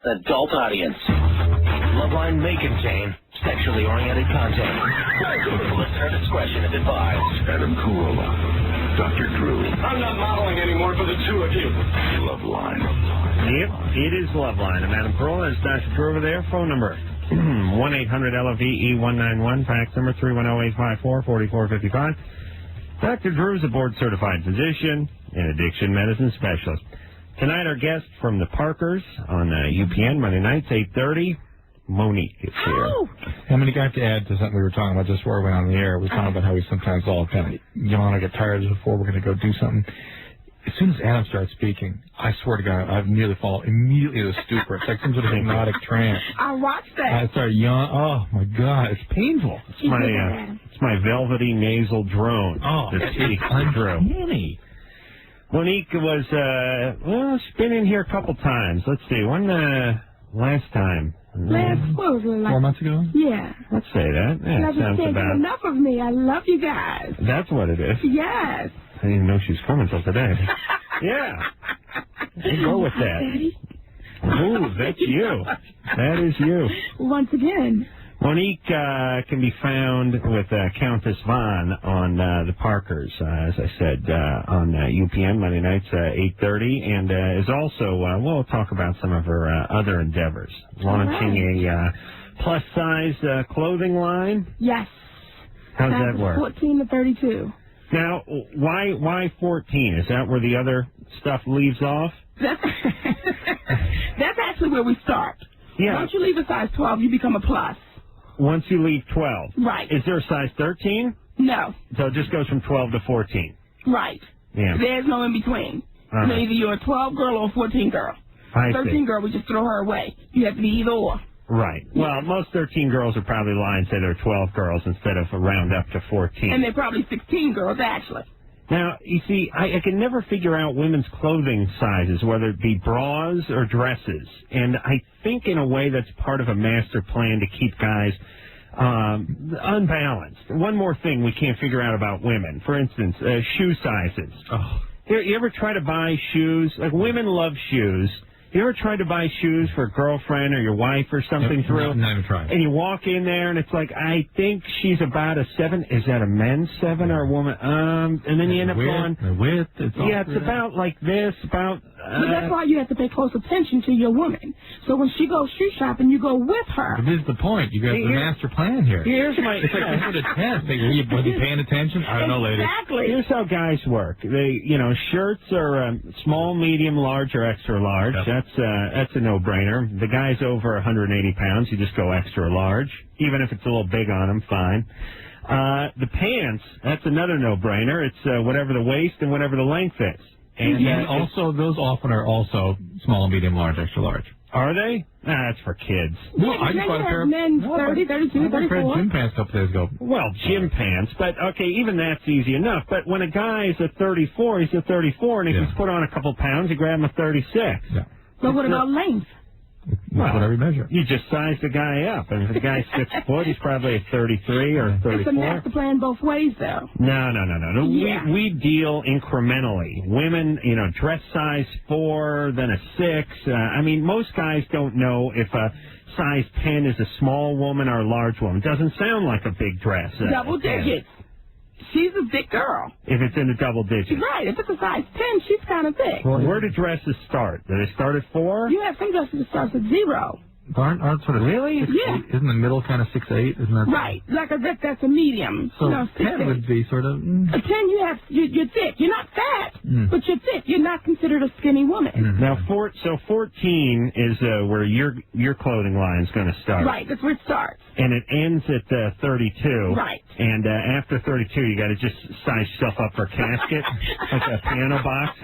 adult audience. Loveline may contain sexually oriented content. Listener discretion is advised. Adam Carolla, Dr. Drew. I'm not modeling anymore for the two of you. Loveline. Yep, it is Loveline. I'm Adam Carolla. There's Dr. Drew over there. Phone number 1-800-LOVE-191. Fax number 310-854-4455. Dr. Drew is a board-certified physician and addiction medicine specialist. Tonight, our guest from the Parkers on UPN, Monday nights, 8:30. Monique is here. I'm going to have to add to something we were talking about just before we went on the air. We were talking about how we sometimes all kind of yawn or get tired before we're going to go do something. As soon as Adam starts speaking, I swear to God, I've nearly fallen immediately to stupor. It's like some sort of hypnotic trance. I watched that. I start yawning. Oh, my God. It's painful. It's my velvety nasal drone. Oh, it's uncanny. Monique was, she's been in here a couple times. Let's see. When, last time? What was it, like 4 months ago? Yeah. Let's say that. Yeah, sounds about enough of me. I love you guys. That's what it is. Yes. I didn't even know she was coming till today. Yeah. We'll go with that. Ooh, that's you. That is you. Once again. Monique can be found with Countess Vaughn on the Parkers, as I said, on UPN Monday nights, 8:30, and is also, we'll talk about some of her other endeavors, launching a plus-size clothing line. Yes. How's that work? 14 to 32. Now, why 14? Is that where the other stuff leaves off? That's actually where we start. Yeah. Once you leave a size 12, you become a plus. Once you leave 12. Right. Is there a size 13? No. So it just goes from 12 to 14. Right. Yeah. There's no in between. Uh-huh. Either you're a 12 girl or a 14 girl. 13 girl, we just throw her away. You have to be either or. Right. Well, most 13 girls would probably lie and say they're 12 girls instead of round up to 14. And they're probably 16 girls, actually. Now, you see, I can never figure out women's clothing sizes, whether it be bras or dresses. And I think in a way that's part of a master plan to keep guys unbalanced. One more thing we can't figure out about women. For instance, shoe sizes. Oh. You ever try to buy shoes? Like, women love shoes. You ever tried to buy shoes for a girlfriend or your wife or something through? Not even tried. And you walk in there and it's like, I think she's about a 7. Is that a men's 7 or a woman? And then you end up going, the width. it's about like this, about. But that's why you have to pay close attention to your woman. So when she goes shoe shopping, you go with her. But this is the point. You got the master plan here. Here's my. It's like a test. Was you paying attention? I don't know, lady. Exactly. Here's how guys work. They, shirts are small, medium, large, or extra large. Yep. That's a no-brainer. The guy's over 180 pounds. You just go extra large, even if it's a little big on him. Fine. The pants. That's another no-brainer. It's whatever the waist and whatever the length is. And also, those often are also small, medium, large, extra large. Are they? That's for kids. No, I just bought a pair of men 30, 32, 34. Gym pants a couple days ago. Well, gym pants, but okay, even that's easy enough. But when a guy is a 34, he's a 34, and if he's put on a couple pounds, you grab him a 36. Yeah. But what about length? Well, whatever you measure. You just size the guy up. And if the guy's 6 foot, he's probably a 33 or a 34. It's a master plan both ways, though. No. Yeah. We deal incrementally. Women, dress size 4, then a 6. Most guys don't know if a size 10 is a small woman or a large woman. It doesn't sound like a big dress. Double digits. She's a thick girl. If it's in the double digits. Right. If it's a size 10, she's kind of thick. Well, where do dresses start? Do they start at 4? You have some dresses that start at 0. Aren't sort of really? 6, Yeah. 8, isn't the middle kind of 6, 8? Isn't that right? Like that's a medium. So 6, 10 8. would be sort of. A 10, you're thick. You're not fat, but you're thick. You're not considered a skinny woman. Mm-hmm. Now, 14 is where your clothing line is going to start. Right. That's where it starts. And it ends at 32. Right. And after 32, you got to just size yourself up for a casket, like a piano box.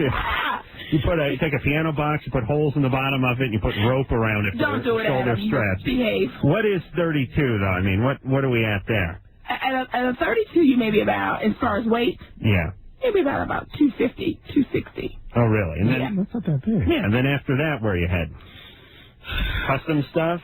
You take a piano box, you put holes in the bottom of it, and you put rope around it for the shoulder straps. Behave. What is 32, though? I mean, what are we at there? At a 32, you may be about, as far as weight, yeah, maybe about 250, 260. Oh, really? And then, that's not that big. Yeah, and then after that, where are you head? Custom stuff?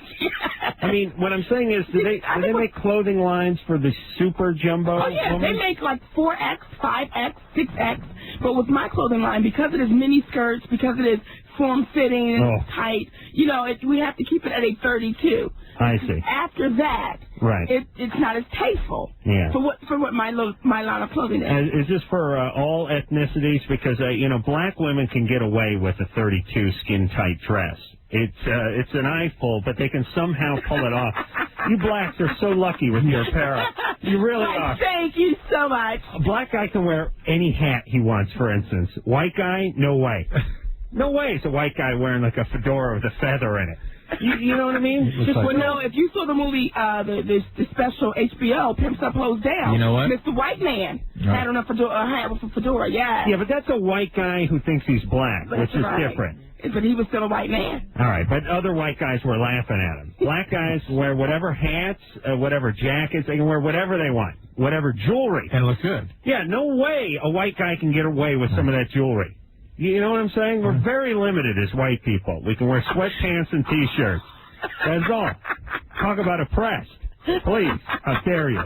I mean, what I'm saying is, do they make clothing lines for the super jumbo? Oh, yeah, woman? they make like 4X, 5X, 6X. But with my clothing line, because it is mini skirts, because it is form-fitting and tight. You know, we have to keep it at a 32. I see. After that, right, it's not as tasteful. Yeah. For what my line of clothing is. Is this for all ethnicities? Because black women can get away with a 32 skin-tight dress. It's an eyeful, but they can somehow pull it off. You blacks are so lucky with your apparel. You really are. Thank you so much. A black guy can wear any hat he wants, for instance. White guy, no way. No way is a white guy wearing like a fedora with a feather in it. You know what I mean? If you saw the movie, the special HBO, Pimps Up, Hoes Down, you know what? Mr. White Man had on a hat with a fedora, yeah. Yeah, but that's a white guy who thinks he's black, which is different. But he was still a white man. All right, but other white guys were laughing at him. Black guys wear whatever hats, whatever jackets, they can wear whatever they want, whatever jewelry. And look good. Yeah, no way a white guy can get away with some of that jewelry. You know what I'm saying? We're very limited as white people. We can wear sweatpants and T-shirts. That's all. Talk about oppressed. Please, how dare you?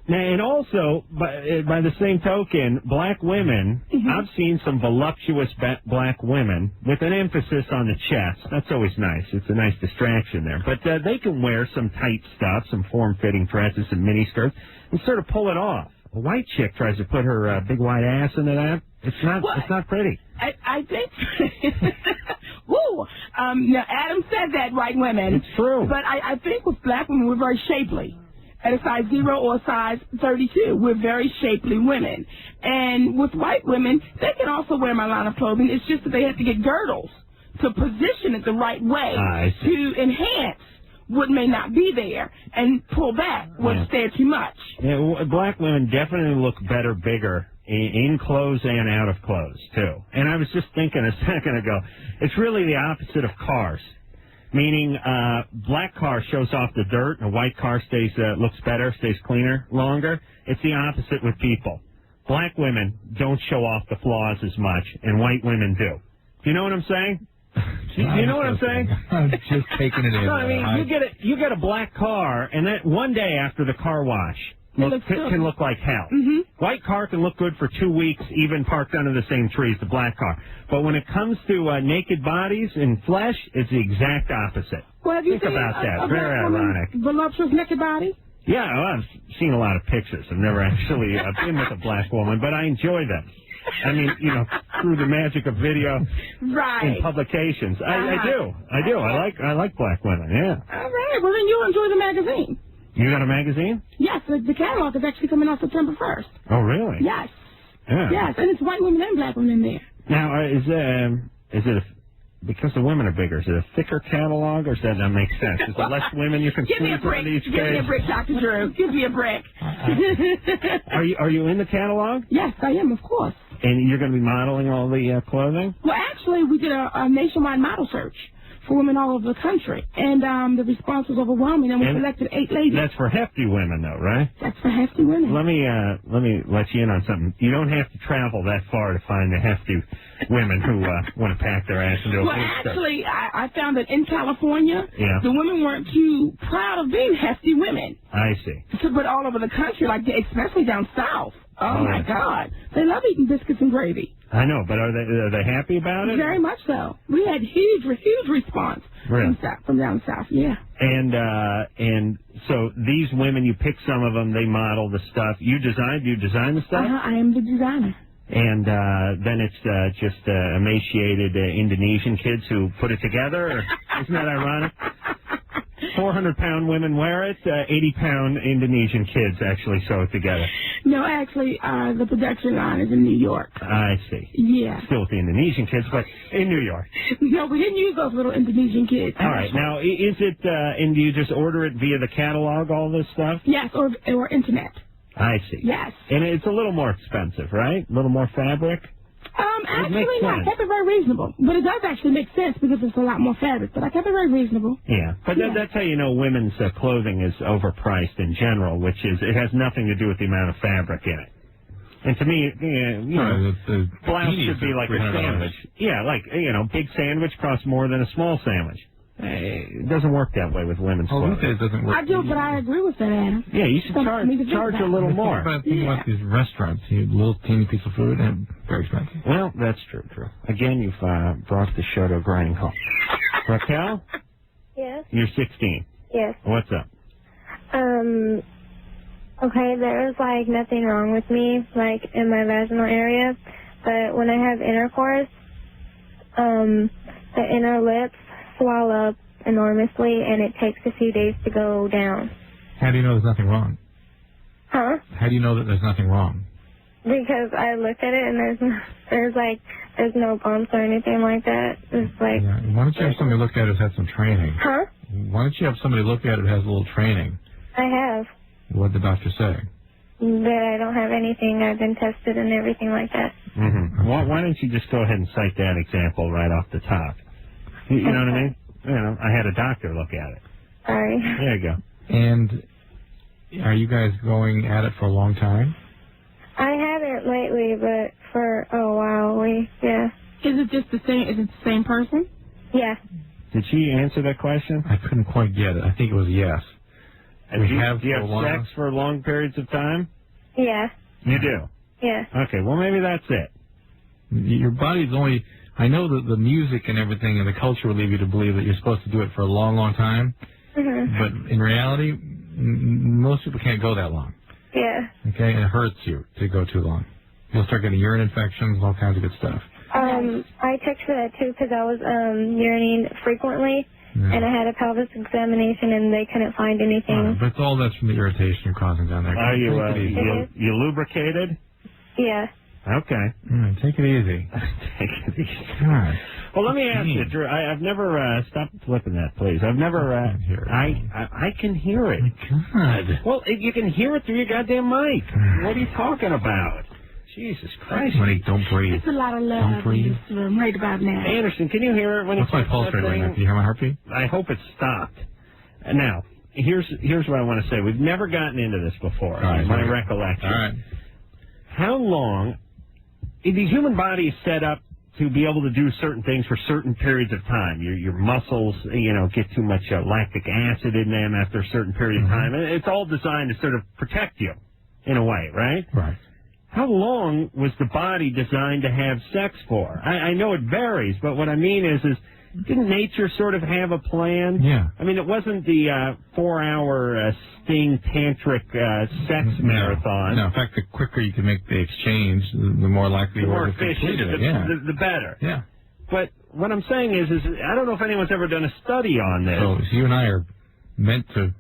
And also, by the same token, black women, I've seen some voluptuous black women with an emphasis on the chest. That's always nice. It's a nice distraction there. But they can wear some tight stuff, some form-fitting dresses, some miniskirts, and sort of pull it off. A white chick tries to put her big white ass into that. It's not pretty. I think. Woo! Now Adam said that, white women. It's true. But I think with black women, we're very shapely. At a size 0 or a size 32, we're very shapely women. And with white women, they can also wear my line of clothing. It's just that they have to get girdles to position it the right way to enhance what may not be there and pull back what's there too much. Yeah, black women definitely look better, bigger in clothes and out of clothes, too. And I was just thinking a second ago, it's really the opposite of cars. Meaning, black car shows off the dirt, and a white car looks better, stays cleaner longer. It's the opposite with people. Black women don't show off the flaws as much, and white women do. Do you know what I'm saying? You know what I'm saying? I'm just taking it in. No, I mean, you get a black car, and then one day after the car wash, can look like hell. White car can look good for 2 weeks, even parked under the same tree as the black car. But when it comes to naked bodies and flesh, it's the exact opposite. Well, have you Think seen about that. Very woman, ironic. Voluptuous naked body? Yeah, well, I've seen a lot of pictures. I've never actually been with a black woman, but I enjoy them. I mean, through the magic of video and publications. I do. I like black women, yeah. All right. Well, then you'll enjoy the magazine. You got a magazine? Yes, the catalog is actually coming out September 1st. Oh, really? Yes. Yeah. Yes, and it's white women and black women in there. Now, is it because the women are bigger, is it a thicker catalog, or does that not make sense? Is there less women you can squeeze on each page? Give me a break, Dr. Drew. Give me a break. Are you in the catalog? Yes, I am, of course. And you're going to be modeling all the clothing? Well, actually, we did a nationwide model search for women all over the country, and the response was overwhelming, and we selected 8 ladies. That's for hefty women, though, right? That's for hefty women. Let me let you in on something. You don't have to travel that far to find the hefty women who want to pack their ass into a Well, actually, I found that in California, the women weren't too proud of being hefty women. I see. But all over the country, especially down south. Oh, my God. They love eating biscuits and gravy. I know, but are they happy about it? Very much so. We had huge response from down south, yeah. And so these women, you pick some of them, they model the stuff. You design the stuff? I am the designer. And then it's just emaciated Indonesian kids who put it together? Isn't that ironic? 400-pound women wear it, 80-pound Indonesian kids actually sew it together. No, actually, the production line is in New York. I see. Yeah. Still with the Indonesian kids, but in New York. No, we didn't use those little Indonesian kids. All right. Now, is it, and do you just order it via the catalog, all this stuff? Yes, or internet. I see. Yes. And it's a little more expensive, right? A little more fabric? Actually not. I kept it very reasonable. But it does actually make sense because it's a lot more fabric. But I kept it very reasonable. Yeah. But that's how you know women's clothing is overpriced in general, which is it has nothing to do with the amount of fabric in it. And to me, the blouse should be like a sandwich. Yeah, big sandwich costs more than a small sandwich. It doesn't work that way with women's Oh, clothing. it doesn't work. I do, but I agree with that, Adam. Yeah, you should charge a little more. Think about these restaurants. You have a little teeny piece of food and very expensive. Well, that's true. Again, you've brought the show to a grinding halt. Raquel? Yes. You're 16. Yes. What's up? Okay, there is, like, nothing wrong with me, like, in my vaginal area, but when I have intercourse, the inner lips swell up enormously, and it takes a few days to go down. How do you know there's nothing wrong? Huh? How do you know that there's nothing wrong? Because I looked at it, and there's no bumps or anything like that. It's like... Yeah. Why don't you have somebody look at it who's had some training? Huh? Why don't you have somebody look at it who has a little training? I have. What did the doctor say? That I don't have anything. I've been tested and everything like that. Mm-hmm. Why don't you just go ahead and cite that example right off the top? You know what I mean? I had a doctor look at it. Sorry. There you go. And are you guys going at it for a long time? I haven't lately, but for a while, yeah. Is it just the same? Is it the same person? Yeah. Did she answer that question? I couldn't quite get it. I think it was yes. Do you have sex for long periods of time? Yeah. You do? Yeah. Okay, well, maybe that's it. Your body's only... I know that the music and everything and the culture will lead you to believe that you're supposed to do it for a long, long time. Mm-hmm. But in reality, most people can't go that long. Yeah. Okay? And it hurts you to go too long. You'll start getting urine infections, all kinds of good stuff. I checked for that, too, because I was urinating frequently. Yeah. And I had a pelvis examination, and they couldn't find anything. But all that's from the irritation you're causing down there. Are you lubricated? Yeah. Okay. Take it easy. Take it easy. God. Well, let me ask you, Drew. I've never stop flipping that, please. I've never. I can hear it. Oh my God. Well, you can hear it through your goddamn mic. What are you talking about? Jesus Christ. Honey, don't breathe. It's a lot of love. Don't breathe. Right about now. Anderson, can you hear it when What's my pulse rate right now? Do you hear my heartbeat? I hope it's stopped. Now, here's what I want to say. We've never gotten into this before. Right, my recollection. All right. How long? The human body is set up to be able to do certain things for certain periods of time. Your muscles, get too much lactic acid in them after a certain period of time. And it's all designed to sort of protect you, in a way, right? Right. How long was the body designed to have sex for? I know it varies, but what I mean is didn't nature sort of have a plan? Yeah. I mean, it wasn't the 4-hour sting tantric sex marathon. No, in fact, the quicker you can make the exchange, the more likely you are to complete it. The better. Yeah. But what I'm saying is I don't know if anyone's ever done a study on this. So you and I are meant to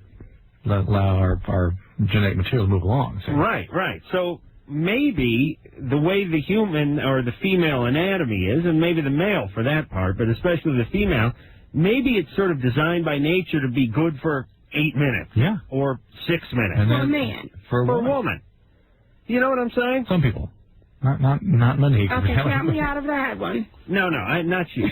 allow our genetic material to move along. So. Right. So maybe the way the human or the female anatomy is, and maybe the male for that part, but especially the female, maybe it's sort of designed by nature to be good for 8 minutes. Yeah. Or 6 minutes. For a man. For a woman. You know what I'm saying? Some people. Not many. Okay, count me out of that one. No, not you.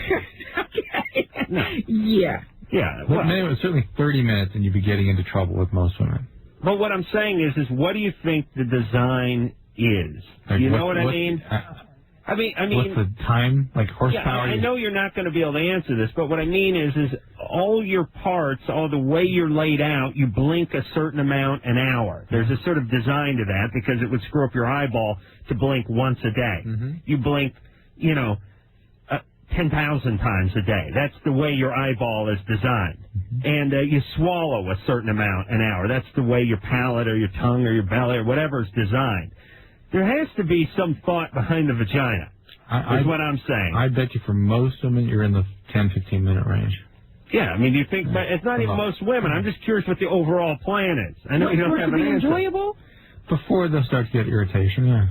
Okay. No. Yeah. Yeah. Well, it was certainly 30 minutes and you'd be getting into trouble with most women. But what I'm saying is what do you think the design is? Like you know what I mean? I mean, what's the time, like horsepower? Yeah, I know you're not going to be able to answer this, but what I mean is all your parts, all the way you're laid out, you blink a certain amount an hour. There's a sort of design to that because it would screw up your eyeball to blink once a day. Mm-hmm. You blink, 10,000 times a day. That's the way your eyeball is designed. Mm-hmm. And you swallow a certain amount an hour. That's the way your palate or your tongue or your belly or whatever is designed. There has to be some thought behind the vagina, is what I'm saying. I bet you for most women, you're in the 10, 15-minute range. Yeah, I mean, do you think it's not even most women. I'm just curious what the overall plan is. I know you don't have an answer. Enjoyable? Before they'll start to get irritation, yeah.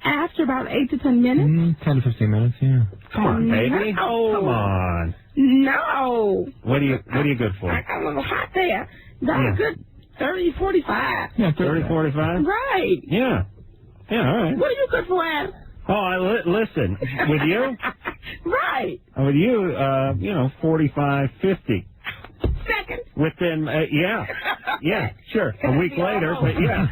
After about 8 to 10 minutes? 10 to 15 minutes, yeah. Come on, baby. No. Come on. No. What are you good for? I got a little hot there. That's a good 30, 45. Yeah, 30, 45? Right. Yeah. Yeah, all right. What are you good for, Adam? Oh, listen, with you? Right. With you, 45, 50. Second. Within, yeah, sure. A week later, but yeah.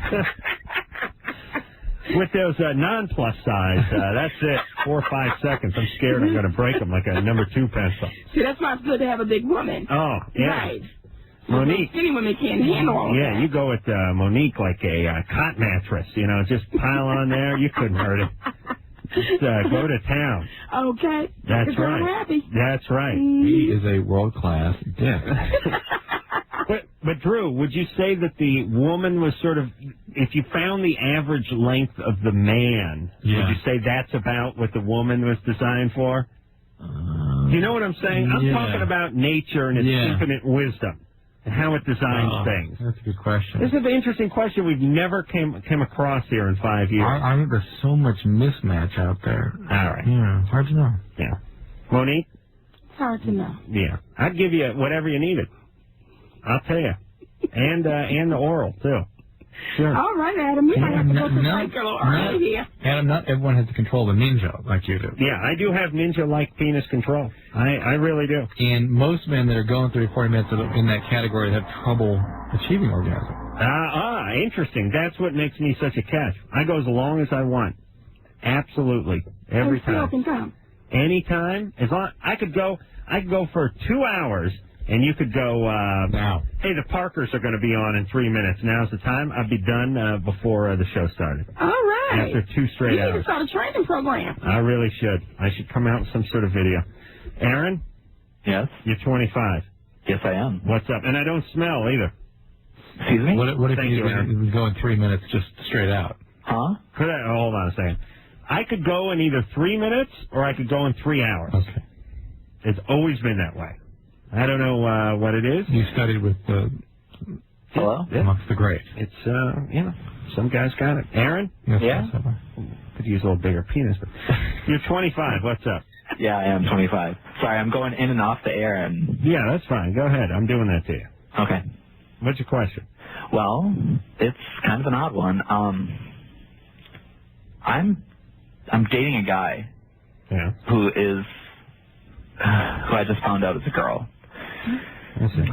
With those non-plus size, that's it. 4 or 5 seconds. I'm scared I'm going to break them like a number 2 pencil. See, that's why it's good to have a big woman. Oh, yeah. Right. Monique. Any women can't handle all Yeah, that. you go with Monique like a cot mattress. You know, just pile on there. You couldn't hurt it. Just go to town. Okay. That's Because right. I'm happy. That's right. He is a world-class dick. But Drew, would you say that the woman was sort of, if you found the average length of the man, would you say that's about what the woman was designed for? Do you know what I'm saying? I'm talking about nature and its infinite wisdom and how it designs things. That's a good question. This is an interesting question we've never came across here in 5 years. I think there's so much mismatch out there. All right. Yeah, hard to know. Yeah. Monique? It's hard to know. Yeah. I'd give you whatever you needed. I'll tell you. And the oral, too. Sure. All right, Adam. You might have to go to Michael early here. Adam, not everyone has to control the ninja like you do. Yeah, I do have ninja-like penis control. I really do. And most men that are going 30, 40 minutes in that category have trouble achieving orgasm. Interesting. That's what makes me such a catch. I go as long as I want. Absolutely. Every time. Can come. Anytime. As long I could go for 2 hours. And you could go, now. Hey, the Parkers are going to be on in 3 minutes. Now's the time. I'd be done before the show started. All right. After 2 straight hours. You need to start a training program. I really should. I should come out with some sort of video. Aaron? Yes? You're 25. Yes, I am. What's up? And I don't smell either. Excuse me? What if Thank you, Aaron. you go in 3 minutes just straight out? Huh? Hold on a second. I could go in either 3 minutes or I could go in 3 hours. Okay. It's always been that way. I don't know what it is. You studied with Hello? amongst the great. It's, some guys got it. Aaron? Yes, Yeah? Could use a little bigger penis. But you're 25. What's up? Yeah, I am 25. Sorry, I'm going in and off the air. And Yeah, that's fine. Go ahead. I'm doing that to you. okay. What's your question? Well, it's kind of an odd one. I'm dating a guy Yeah. who I just found out is a girl. That's it.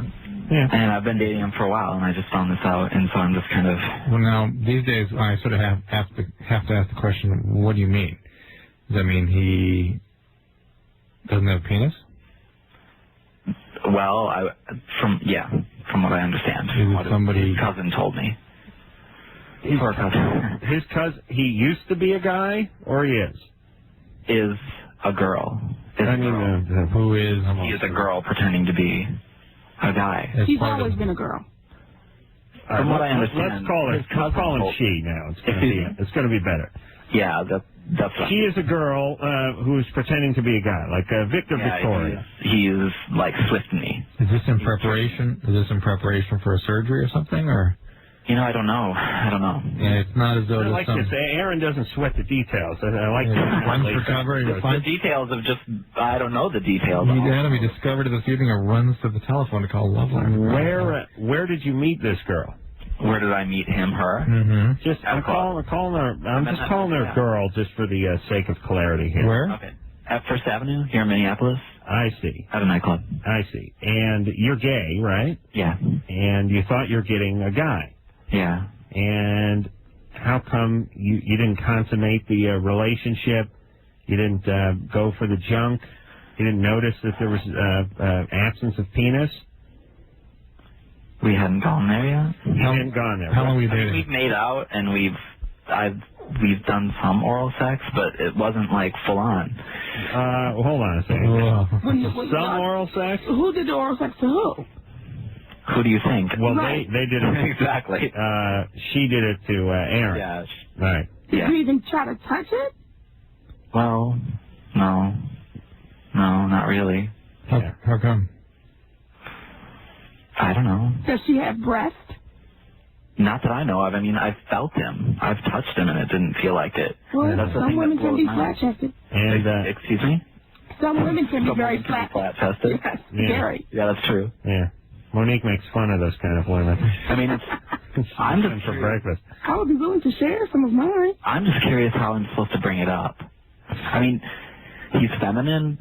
Yeah. And I've been dating him for a while, and I just found this out, and so I'm just kind of... Well, now, these days, I sort of have to ask the question, what do you mean? Does that mean he doesn't have a penis? Well, from what I understand. Is it what somebody... his cousin told me. Poor cousin. His cousin, he used to be a guy, or he is? Is a girl. Is a girl. Who is... He is a girl pretending to be a guy. She's always been a girl. From what I understand, let's call him she now. It's going to be better. Yeah, that's right. She is a girl who's pretending to be a guy, like Victor Victoria. He's like Swift me. Is this in preparation? Is this in preparation for a surgery or something, or? You know, I don't know. Yeah, it's not as though I like this. Aaron doesn't sweat the details. I like the details of just, I don't know the details. Adam, he discovered this evening and runs to the telephone to call Loveline. Where did you meet this girl? Where did I meet him, her? Mm-hmm. I'm calling her girl just for the sake of clarity here. Where? Okay. At First Avenue, here in Minneapolis. I see. At a nightclub. I see. And you're gay, right? Yeah. And you thought you're getting a guy. Yeah. And how come you didn't consummate the relationship? You didn't go for the junk? You didn't notice that there was absence of penis? We hadn't gone there yet. You hadn't gone there. How long were you dating? We've made out and we've done some oral sex, but it wasn't like full on. Hold on a second. Some oral sex? Who did the oral sex to who? Who do you think? Well, they did it. Exactly. She did it to Aaron. Yeah. Right. Did you even try to touch it? Well, no, not really. How come? I don't know. Does she have breasts? Not that I know of. I mean, I've felt him. I've touched him, and it didn't feel like it. Well, that's the some thing women that can blows be my mind. flat-chested. And excuse me? Some women can be very flat-chested. Yes, Yeah. very. Yeah, that's true. Yeah. Monique makes fun of those kind of women. I mean, I'm just for breakfast. I would be willing to share some of mine. I'm just curious how I'm supposed to bring it up. I mean, he's feminine.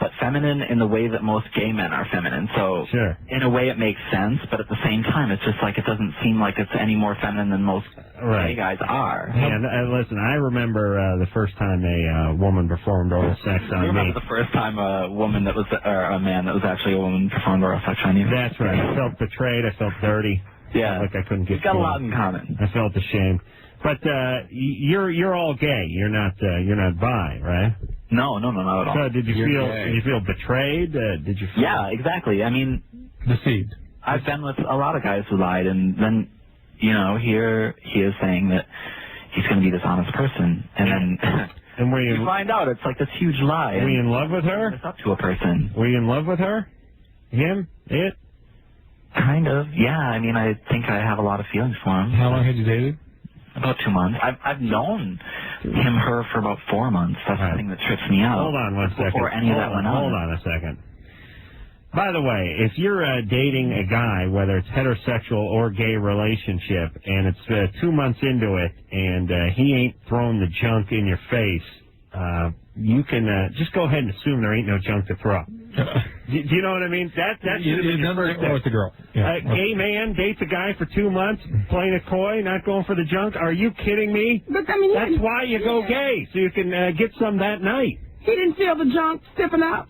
but feminine in the way that most gay men are feminine. So Sure. in a way it makes sense, but at the same time it's just like it doesn't seem like it's any more feminine than most Right. gay guys are. And listen, I remember the first time a woman performed oral sex I on me. remember the first time a woman that was, or a man that was actually a woman performed oral sex on you. That's right. I felt betrayed. I felt dirty. Yeah. Like I couldn't get. We've got a through. lot in common. I felt ashamed. But you're all gay. You're not bi, right? No, not at all. So did you feel betrayed? Did you? Feel Yeah, exactly. I mean, Deceived. I've been with a lot of guys who lied, and then, here he is saying that he's going to be this honest person, and then And were you find out it's like this huge lie. Were you in love with her? It's up to a person. Were you in love with her? Him? It? Kind of. Yeah. I mean, I think I have a lot of feelings for him. How long had you dated? About 2 months. I've known her for about 4 months. That's the thing that trips me out. Hold on one second. Before any of that went on. Hold on a second. By the way, if you're dating a guy, whether it's heterosexual or gay relationship, and it's 2 months into it, and he ain't throwing the junk in your face, you can just go ahead and assume there ain't no junk to throw. Do you know what I mean? That should have been your first with the girl. Yeah. Gay man dates a guy for 2 months, playing it coy, not going for the junk. Are you kidding me? But, I mean, That's why you go gay, so you can get some that night. He didn't feel the junk stepping up.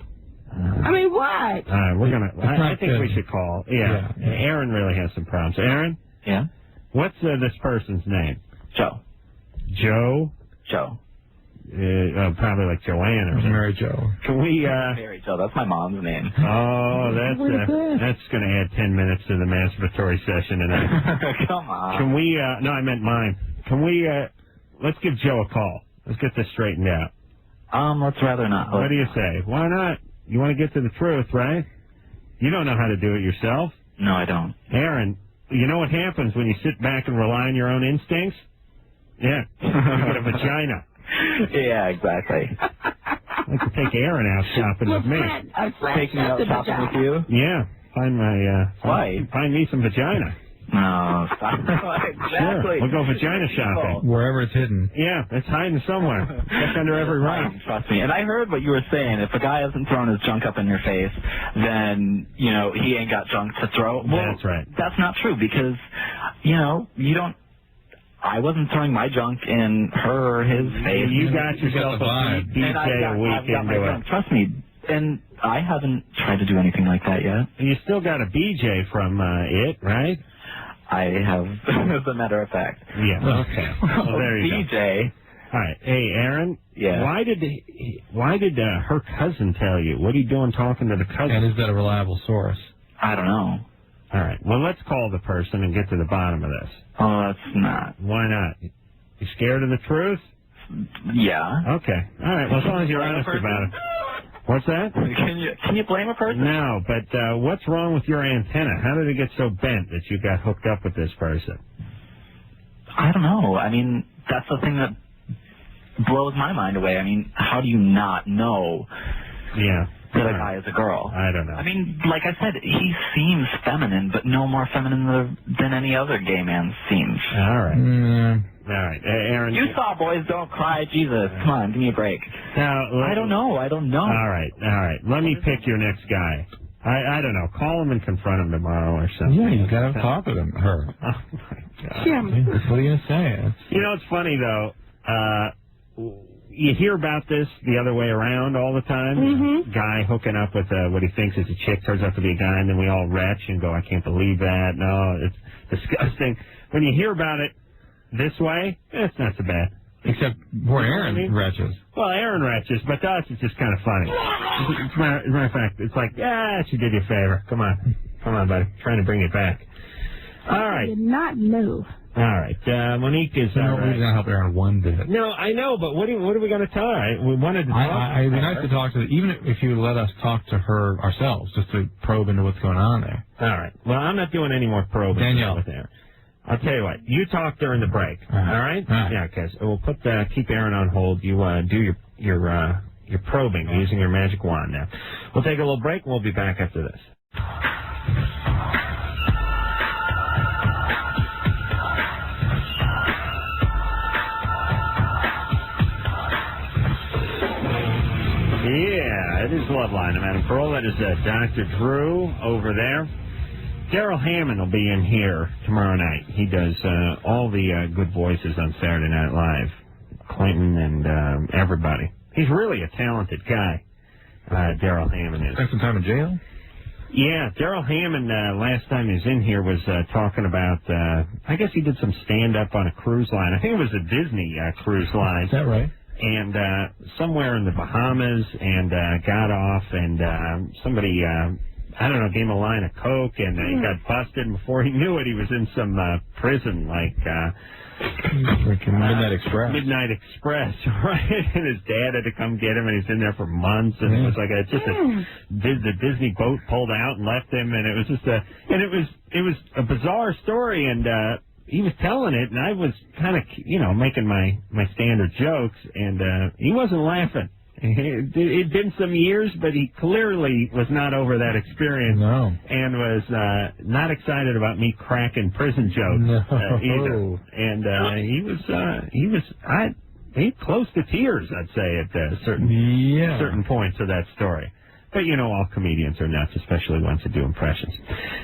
I mean, what? All right, we're gonna. I think good. we should call. Yeah. Aaron really has some problems. Aaron, Yeah? what's this person's name? Joe. Joe. Joe. Probably like Joanne or something. Mary Jo. Can we? Mary Jo. That's my mom's name. Oh, that's going to add 10 minutes to the masturbatory session tonight. Come on. Can we? No, I meant mine. Can we? Let's give Joe a call. Let's get this straightened out. Let's rather not. What do you say? Why not? You want to get to the truth, right? You don't know how to do it yourself. No, I don't. Aaron, you know what happens when you sit back and rely on your own instincts? Yeah. You get a vagina. Yeah, exactly. I'd like to take Aaron out shopping with me. Take me out shopping with you? Yeah. Why? Find me some vagina. No, stop. Exactly. Sure. We'll go vagina shopping. Wherever it's hidden. Yeah, it's hiding somewhere. It's under every rock. Trust me. And I heard what you were saying. If a guy hasn't thrown his junk up in your face, then, he ain't got junk to throw. Well, that's right. That's not true because, you don't. I wasn't throwing my junk in her or his face. You got yourself a DJ a week into it. Trust me. And I haven't tried to do anything like that yet. You still got a BJ from it, right? I have, as a matter of fact. Yeah. Okay. Well, there you BJ. go. All right. Hey, Aaron. Yeah. Why did her cousin tell you? What are you doing talking to the cousin? And is that a reliable source? I don't know. All right. Well, let's call the person and get to the bottom of this. Oh, that's not. Why not? You scared of the truth? Yeah. Okay. All right. Well, as long as you're honest about it. What's that? Can you blame a person? No, but what's wrong with your antenna? How did it get so bent that you got hooked up with this person? I don't know. I mean, that's the thing that blows my mind away. I mean, how do you not know that a guy is a girl? I don't know. I mean, like I said, he seems feminine, but no more feminine than any other gay man seems. All right. All right. Aaron. You saw Boys Don't Cry. Jesus. Come on, give me a break. Now, I don't know. All right. Let me pick your next guy. I don't know. Call him and confront him tomorrow or something. Yeah, you got to talk with her. Oh, my God. Jim. What are you going to say? It's funny, though. You hear about this the other way around all the time. Mm-hmm. Guy hooking up with what he thinks is a chick turns out to be a guy, and then we all retch and go, I can't believe that. No, it's disgusting. When you hear about it this way, it's not so bad. Except poor Aaron retches. Well, Aaron retches, but to us it's just kind of funny. As a matter of fact, it's like, she did you a favor. Come on, buddy. Trying to bring it back. All right. I did not know. All right. Monique is. No, we're going to help Aaron one bit. No, I know, but what are we going to tell her? We wanted to talk. It'd be nice to talk to her, even if you let us talk to her ourselves, just to probe into what's going on there. All right. Well, I'm not doing any more probing. Danielle. With Aaron. I'll tell you what. You talk during the break. All right? Yeah, because we'll keep Aaron on hold. You do your probing using your magic wand now. We'll take a little break, and we'll be back after this. Yeah, it is Loveline. I'm Adam Carolla. It is Dr. Drew over there. Daryl Hammond will be in here tomorrow night. He does all the good voices on Saturday Night Live. Clinton and everybody. He's really a talented guy, Daryl Hammond is. Spent some time in jail? Yeah, Daryl Hammond, last time he was in here, was talking about, I guess he did some stand-up on a cruise line. I think it was a Disney cruise line. Is that right? And somewhere in the Bahamas, and got off, and somebody, I don't know, gave him a line of Coke, and he got busted, and before he knew it, he was in some prison, like Midnight Express. Midnight Express, right? And his dad had to come get him, and he's in there for months, and it was like the Disney boat pulled out and left him, and it was just it was a bizarre story, and he was telling it, and I was kind of, making my standard jokes, and he wasn't laughing. It'd been some years, but he clearly was not over that experience, and was not excited about me cracking prison jokes either. And he was close to tears, I'd say, at certain points of that story. But all comedians are nuts, especially ones that do impressions.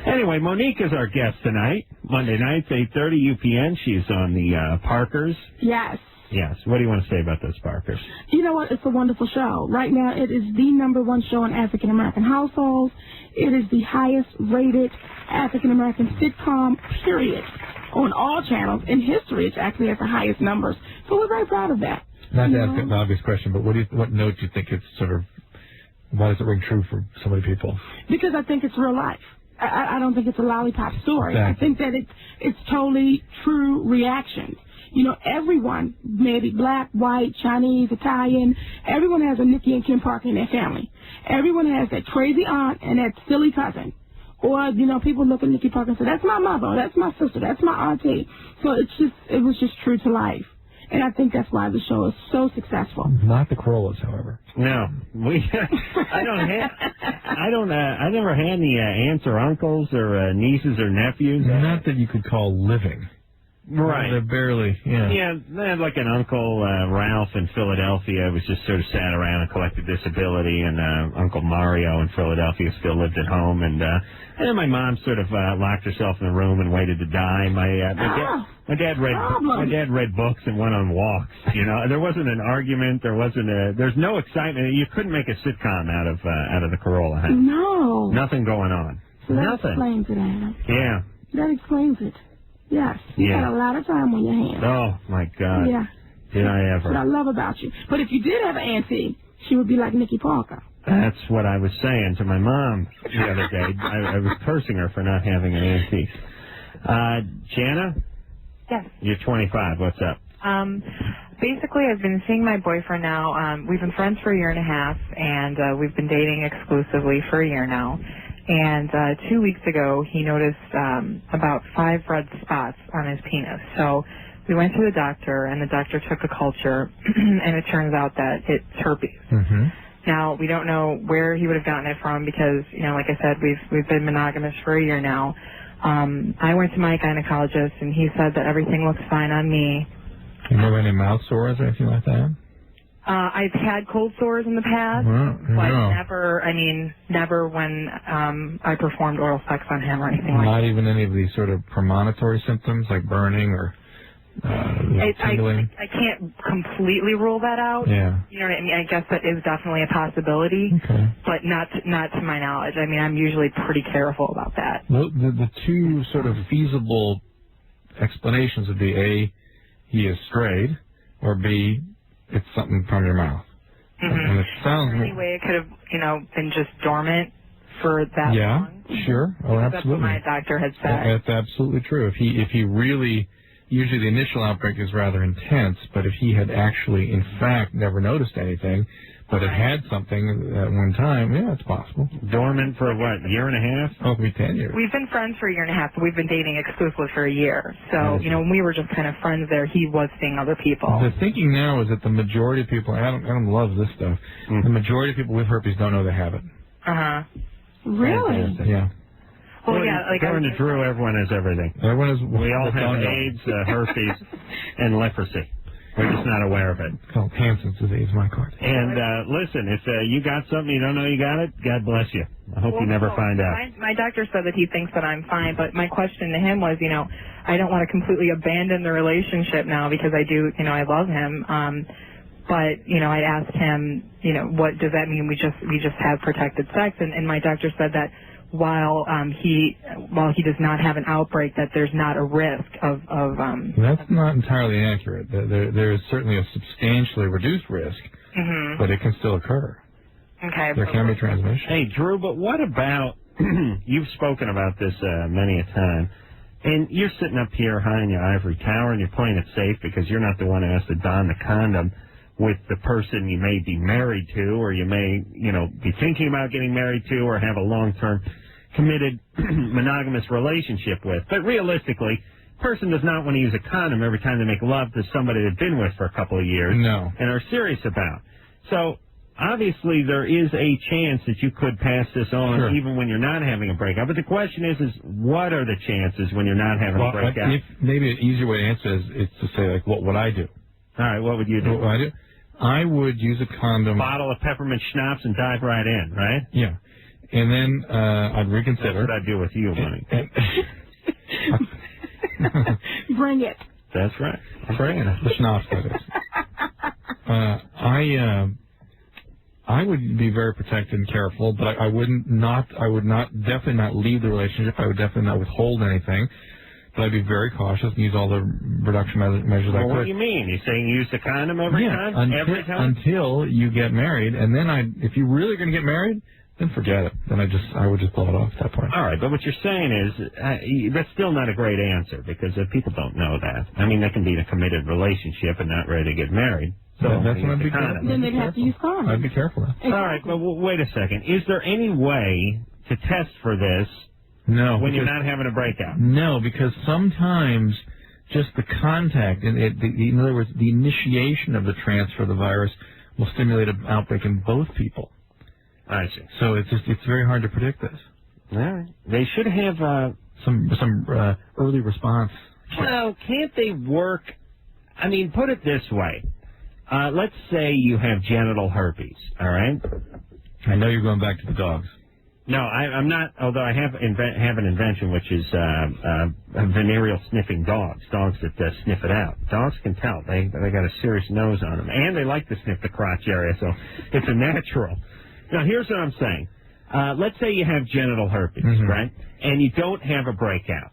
Anyway, Monique is our guest tonight, Monday nights, 8:30 UPN. She's on the Parkers. Yes. Yes. What do you want to say about those Parkers? You know what? It's a wonderful show. Right now, it is the #1 show in African-American households. It is the highest-rated African-American sitcom, period, on all channels. In history, it actually has the highest numbers. So we're very proud of that. Not to ask an obvious question, but what note do you think it's sort of, why does it ring true for so many people? Because I think it's real life. I don't think it's a lollipop story. Exactly. I think that it's totally true reactions. Everyone, maybe black, white, Chinese, Italian, everyone has a Nikki and Kim Parker in their family. Everyone has that crazy aunt and that silly cousin. Or, people look at Nikki Parker and say, that's my mother, or that's my sister, that's my auntie. So it was just true to life. And I think that's why the show is so successful. Not the Carollas, however. No, I never had any aunts or uncles or nieces or nephews. Not that you could call living. Right. They're barely, Yeah, I had like an uncle, Ralph in Philadelphia, was just sort of sat around and collected disability, and Uncle Mario in Philadelphia still lived at home, and then my mom sort of locked herself in the room and waited to die. My dad read books and went on walks. There wasn't an argument. There's no excitement. You couldn't make a sitcom out of the Carolla house. No. Nothing going on. So that explains it, Adam. Yeah. That explains it. Yes. You had a lot of time on your hands. Oh, my God. Yeah. Did I ever. That's what I love about you. But if you did have an auntie, she would be like Nikki Parker. That's what I was saying to my mom the other day. I was cursing her for not having an auntie. Jana? Yes. You're 25. What's up? Basically, I've been seeing my boyfriend now. We've been friends for a year and a half, and we've been dating exclusively for a year now. And 2 weeks ago, he noticed about 5 red spots on his penis. So we went to the doctor, and the doctor took a culture, and it turns out that it's herpes. Mm-hmm. Now, we don't know where he would have gotten it from because, like I said, we've been monogamous for a year now. I went to my gynecologist, and he said that everything looks fine on me. You know any mouth sores or anything like that? I've had cold sores in the past, but never when I performed oral sex on him or anything like that. Not even any of these sort of premonitory symptoms like burning or tingling? I can't completely rule that out. Yeah. You know what I mean? I guess that is definitely a possibility, but not to my knowledge. I mean, I'm usually pretty careful about that. The two sort of feasible explanations would be A, he is strayed, or B, it's something from your mouth. Mm-hmm. And it sounds... Anyway, it could have, been just dormant for that long. Yeah, sure. Oh, absolutely. That's what my doctor had said. That's absolutely true. If he really... Usually the initial outbreak is rather intense, but if he had actually, in fact, never noticed anything, but it had something at one time, yeah, it's possible. Dormant for what, a year and a half? Oh, it could be 10 years. We've been friends for a year and a half, but we've been dating exclusively for a year. So, when we were just kind of friends there, he was seeing other people. The thinking now is that the majority of people, Adam loves this stuff, the majority of people with herpes don't know they have it. Uh-huh. Really? Fantastic. Yeah. Well, yeah, according to Drew, everyone has everything. Everyone is. We all have AIDS, herpes, and leprosy. We're just not aware of it. It's called Hansen's disease, my card. And listen, if you got something, you don't know you got it, God bless you. I hope you never find out. My doctor said that he thinks that I'm fine, but my question to him was, I don't want to completely abandon the relationship now because I do, I love him. But, I asked him, what does that mean? We just have protected sex. And my doctor said that while he does not have an outbreak, that there's not a risk of That's not entirely accurate. There is certainly a substantially reduced risk, but it can still occur. Okay. There can be transmission. Hey, Drew, but what about, you've spoken about this many a time, and you're sitting up here high in your ivory tower and you're playing it safe because you're not the one who has to don the condom with the person you may be married to, or you may, be thinking about getting married to, or have a long-term committed monogamous relationship with. But realistically, a person does not want to use a condom every time they make love to somebody they've been with for a couple of years and are serious about. So obviously there is a chance that you could pass this on even when you're not having a breakout. But the question is what are the chances when you're not having a breakout? Maybe an easier way to answer is to say, like, what would I do? All right, what would you do? What would I do? I would use a condom. Bottle of peppermint schnapps and dive right in, right? Yeah. And then I'd reconsider. That's what I'd do with you, honey. Bring it. That's right. I'm bringing it. The schnapps, that is. I would be very protected and careful, but I would definitely not leave the relationship. I would definitely not withhold anything. But I'd be very cautious and use all the reduction measures I could. What do you mean? You're saying use the condom every time? Every time? Until you get married, and then if you're really going to get married, then forget it. Then I would just blow it off at that point. All right, but what you're saying is that's still not a great answer because people don't know that. I mean, they can be in a committed relationship and not ready to get married. So that's when I'd be careful. Then they'd have to use condoms. I'd be careful. Exactly. All right, but wait a second. Is there any way to test for this? No. When you're not having a breakout? No, because sometimes just the contact, in other words, the initiation of the transfer of the virus will stimulate an outbreak in both people. I see. So it's very hard to predict this. All right. They should have some early response. Well, can't they work? I mean, put it this way. Let's say you have genital herpes, all right? I know you're going back to the dogs. No, I'm not, although I have an invention, which is venereal sniffing dogs that sniff it out. Dogs can tell. They got a serious nose on them. And they like to sniff the crotch area, so it's a natural. Now, here's what I'm saying. Let's say you have genital herpes, right? And you don't have a breakout.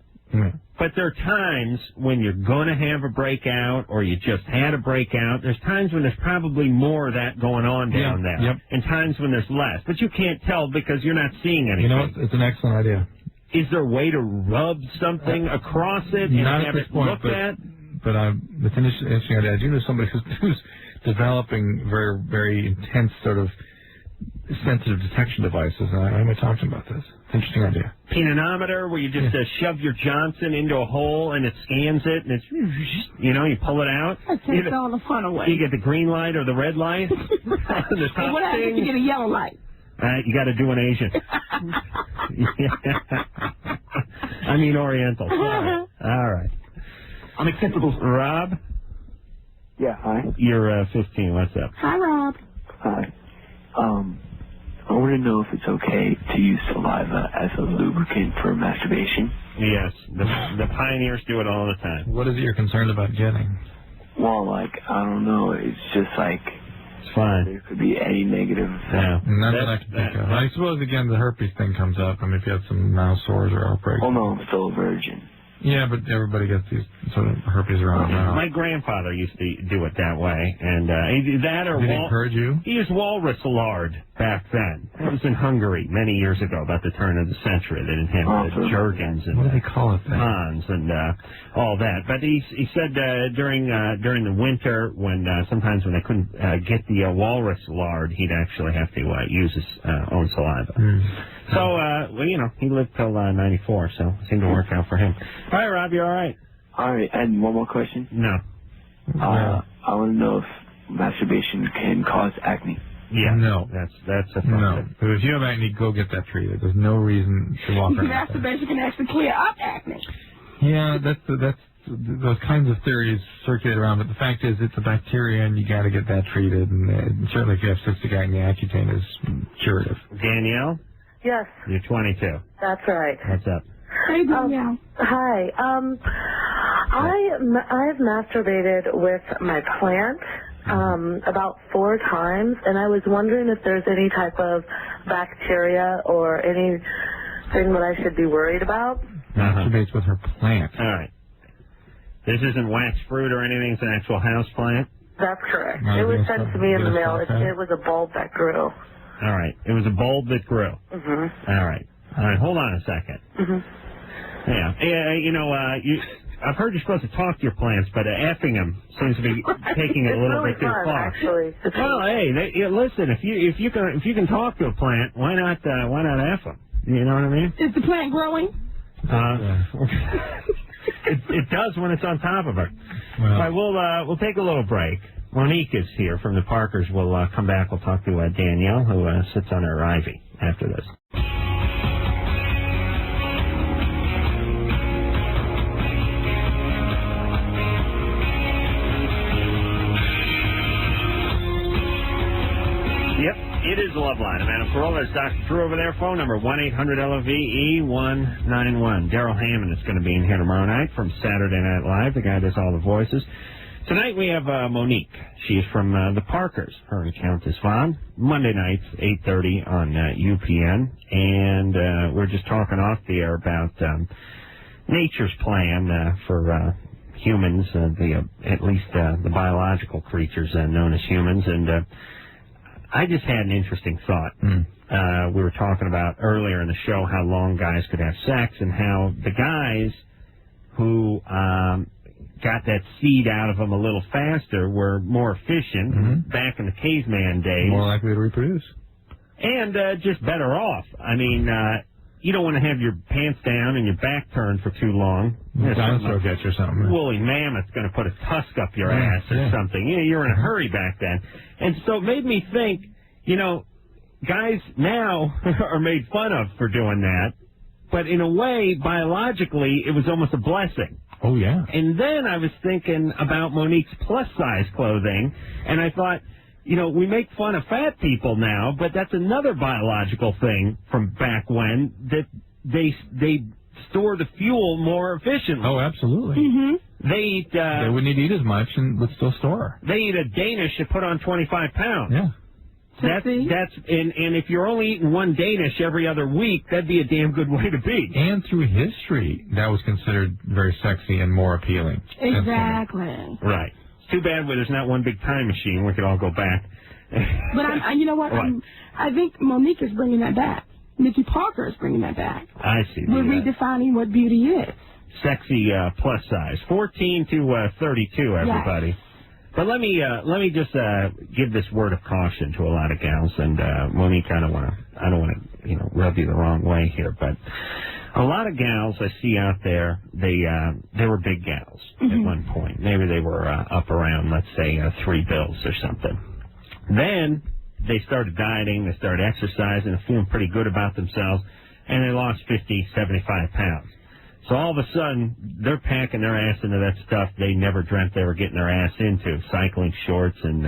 But there are times when you're going to have a breakout or you just had a breakout. There's times when there's probably more of that going on down there. And times when there's less. But you can't tell because you're not seeing anything. You know, it's an excellent idea. Is there a way to rub something across it and have it looked at? But it's an interesting idea. I do know somebody who's developing very, very intense sort of sensitive detection devices, and I might talk to him about this. It's an interesting idea. Penisometer, where you just shove your Johnson into a hole and it scans it, and it's, you pull it out. That takes all the fun away. You get the green light or the red light. The top what happens if you get a yellow light? You got to do an Asian. I mean Oriental. Sorry. All right. Unacceptable. Rob? Yeah, hi. You're 15. What's up? Hi, Rob. Hi. I want to know if it's okay to use saliva as a lubricant for masturbation. Yes, the pioneers do it all the time. What is it you're concerned about getting? Well, I don't know. It's just it's fine. There could be any negative. Yeah. None that I can think of. I suppose, again, the herpes thing comes up. I mean, if you have some mouth sores or outbreaks. Oh, no, I'm still a virgin. Yeah, but everybody gets these sort of herpes around the mouth. My grandfather used to do it that way, and that or did he encourage you? He used walrus lard back then. That was in Hungary many years ago, about the turn of the century. They didn't have the Jergens and what do they call it then? Hans and all that. But he said during the winter, when sometimes when they couldn't get the walrus lard, he'd actually have to use his own saliva. So, he lived till 94, so it seemed to work out for him. All right, Rob, you all right? All right, and one more question? No. I want to know if masturbation can cause acne. Yeah. No. That's a no. If you have acne, go get that treated. There's no reason to walk around. Masturbation can actually clear up acne. Yeah, that's those kinds of theories circulate around, but the fact is it's a bacteria and you got to get that treated. And certainly if you have cystogagnia, Accutane is curative. Danielle? Yes. You're 22. That's right. What's up? Hey, Danielle. Hi. I've masturbated with my plant about 4 times, and I was wondering if there's any type of bacteria or anything that I should be worried about. Masturbates with her plant. All right. This isn't wax fruit or anything. It's an actual house plant? That's correct. It was sent to me in the mail. It was a bulb that grew. All right. It was a bulb that grew. Mm-hmm. All right. All right. Hold on a second. Mm-hmm. Yeah. You know, I've heard you're supposed to talk to your plants, but effing them seems to be taking it a little really bit too far. Actually. Well, hey, listen. If you can talk to a plant, why not F them? You know what I mean? Is the plant growing? It does when it's on top of her. Well, All right, we'll take a little break. Monique is here from the Parkers. We'll come back. We'll talk to Danielle, who sits on her Ivy after this. Yep, it is the Loveline. I'm Adam Carolla. There's Dr. Drew over there. Phone number 1-800-LOVE-191. Daryl Hammond is going to be in here tomorrow night from Saturday Night Live. The guy does all the voices. Tonight we have Monique. She is from the Parkers. Her and Countess Vaughn. Monday nights, 8:30 on UPN. And we're just talking off the air about nature's plan for humans, at least the biological creatures known as humans. And I just had an interesting thought. We were talking about earlier in the show how long guys could have sex and how the guys who got that seed out of them a little faster were more efficient back in the caveman days. More likely to reproduce. And just better off. I mean, you don't want to have your pants down and your back turned for too long. Dinosaur gets or something. Woolly mammoth's going to put a tusk up your ass or something. You're in a hurry back then. And so it made me think, guys now are made fun of for doing that. But in a way, biologically, it was almost a blessing. Oh, yeah. And then I was thinking about Monique's plus-size clothing, and I thought, we make fun of fat people now, but that's another biological thing from back when, that they store the fuel more efficiently. Oh, absolutely. Mm-hmm. They eat... they wouldn't need to eat as much and would still store. They eat a Danish that put on 25 pounds. Yeah. And if you're only eating one Danish every other week, that'd be a damn good way to be. And through history, that was considered very sexy and more appealing. Exactly. Right. It's too bad there's not one big time machine. We could all go back. But you know what? I think Monique is bringing that back. Nikki Parker is bringing that back. I see. We're redefining what beauty is. Sexy plus size, 14 to 32, everybody. Yes. But let me just give this word of caution to a lot of gals, and Monique, I don't want to rub you the wrong way here, but a lot of gals I see out there, they were big gals at one point. Maybe they were up around, let's say, 3 bills or something. Then they started dieting, they started exercising, feeling pretty good about themselves, and they lost 50, 75 pounds. So all of a sudden, they're packing their ass into that stuff they never dreamt they were getting their ass into. Cycling shorts and,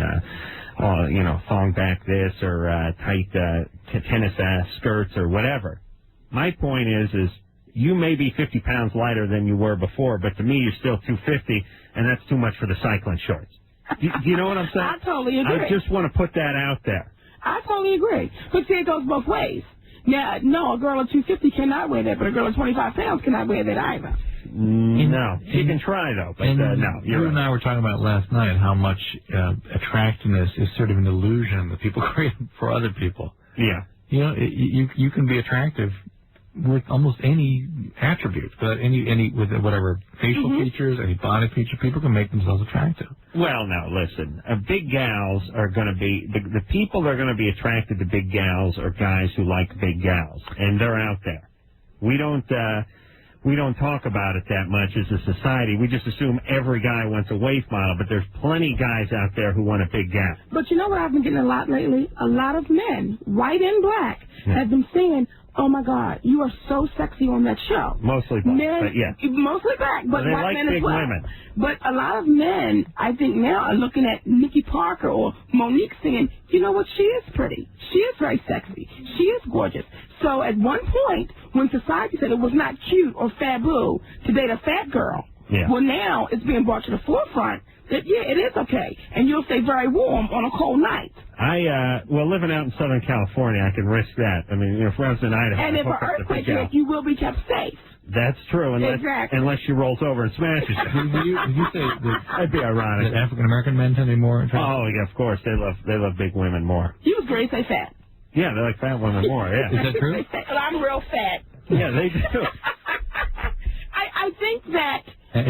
thong back this or tight tennis ass skirts or whatever. My point is you may be 50 pounds lighter than you were before, but to me you're still 250, and that's too much for the cycling shorts. Do you know what I'm saying? I totally agree. I just want to put that out there. I totally agree. But see, it goes both ways. Now, no, a girl at 250 cannot wear that, but a girl at 25 pounds cannot wear that either. No. She can try, though, but no. You and I were talking about last night how much attractiveness is sort of an illusion that people create for other people. Yeah. You can be attractive with almost any attribute, but with whatever facial features, any body feature, people can make themselves attractive. Well, now listen, big gals are going to be the people that are going to be attracted to big gals are guys who like big gals, and they're out there. We don't talk about it that much as a society. We just assume every guy wants a waif model, but there's plenty of guys out there who want a big gal. But you know what I've been getting a lot lately? A lot of men, white and black, have been saying, oh my God, you are so sexy on that show. Mostly black, but yeah. Mostly black, but they white like men big as well. women. But a lot of men, I think now, are looking at Nikki Parker or Monique saying, you know what, she is pretty. She is very sexy. She is gorgeous. So at one point, when society said it was not cute or taboo to date a fat girl, well, now it's being brought to the forefront that, yeah, it is okay. And you'll stay very warm on a cold night. Well, living out in Southern California, I can risk that. I mean, if I was in Idaho, and if an earthquake hits, you will be kept safe. That's true, unless she rolls over and smashes you. Did you say that'd be ironic? That African American men tend to be more attractive? Oh, yeah, of course. They love big women more. You was great to say fat. Yeah, they like fat women more, yeah. Is that true? Well, I'm real fat. Yeah, they do. I think that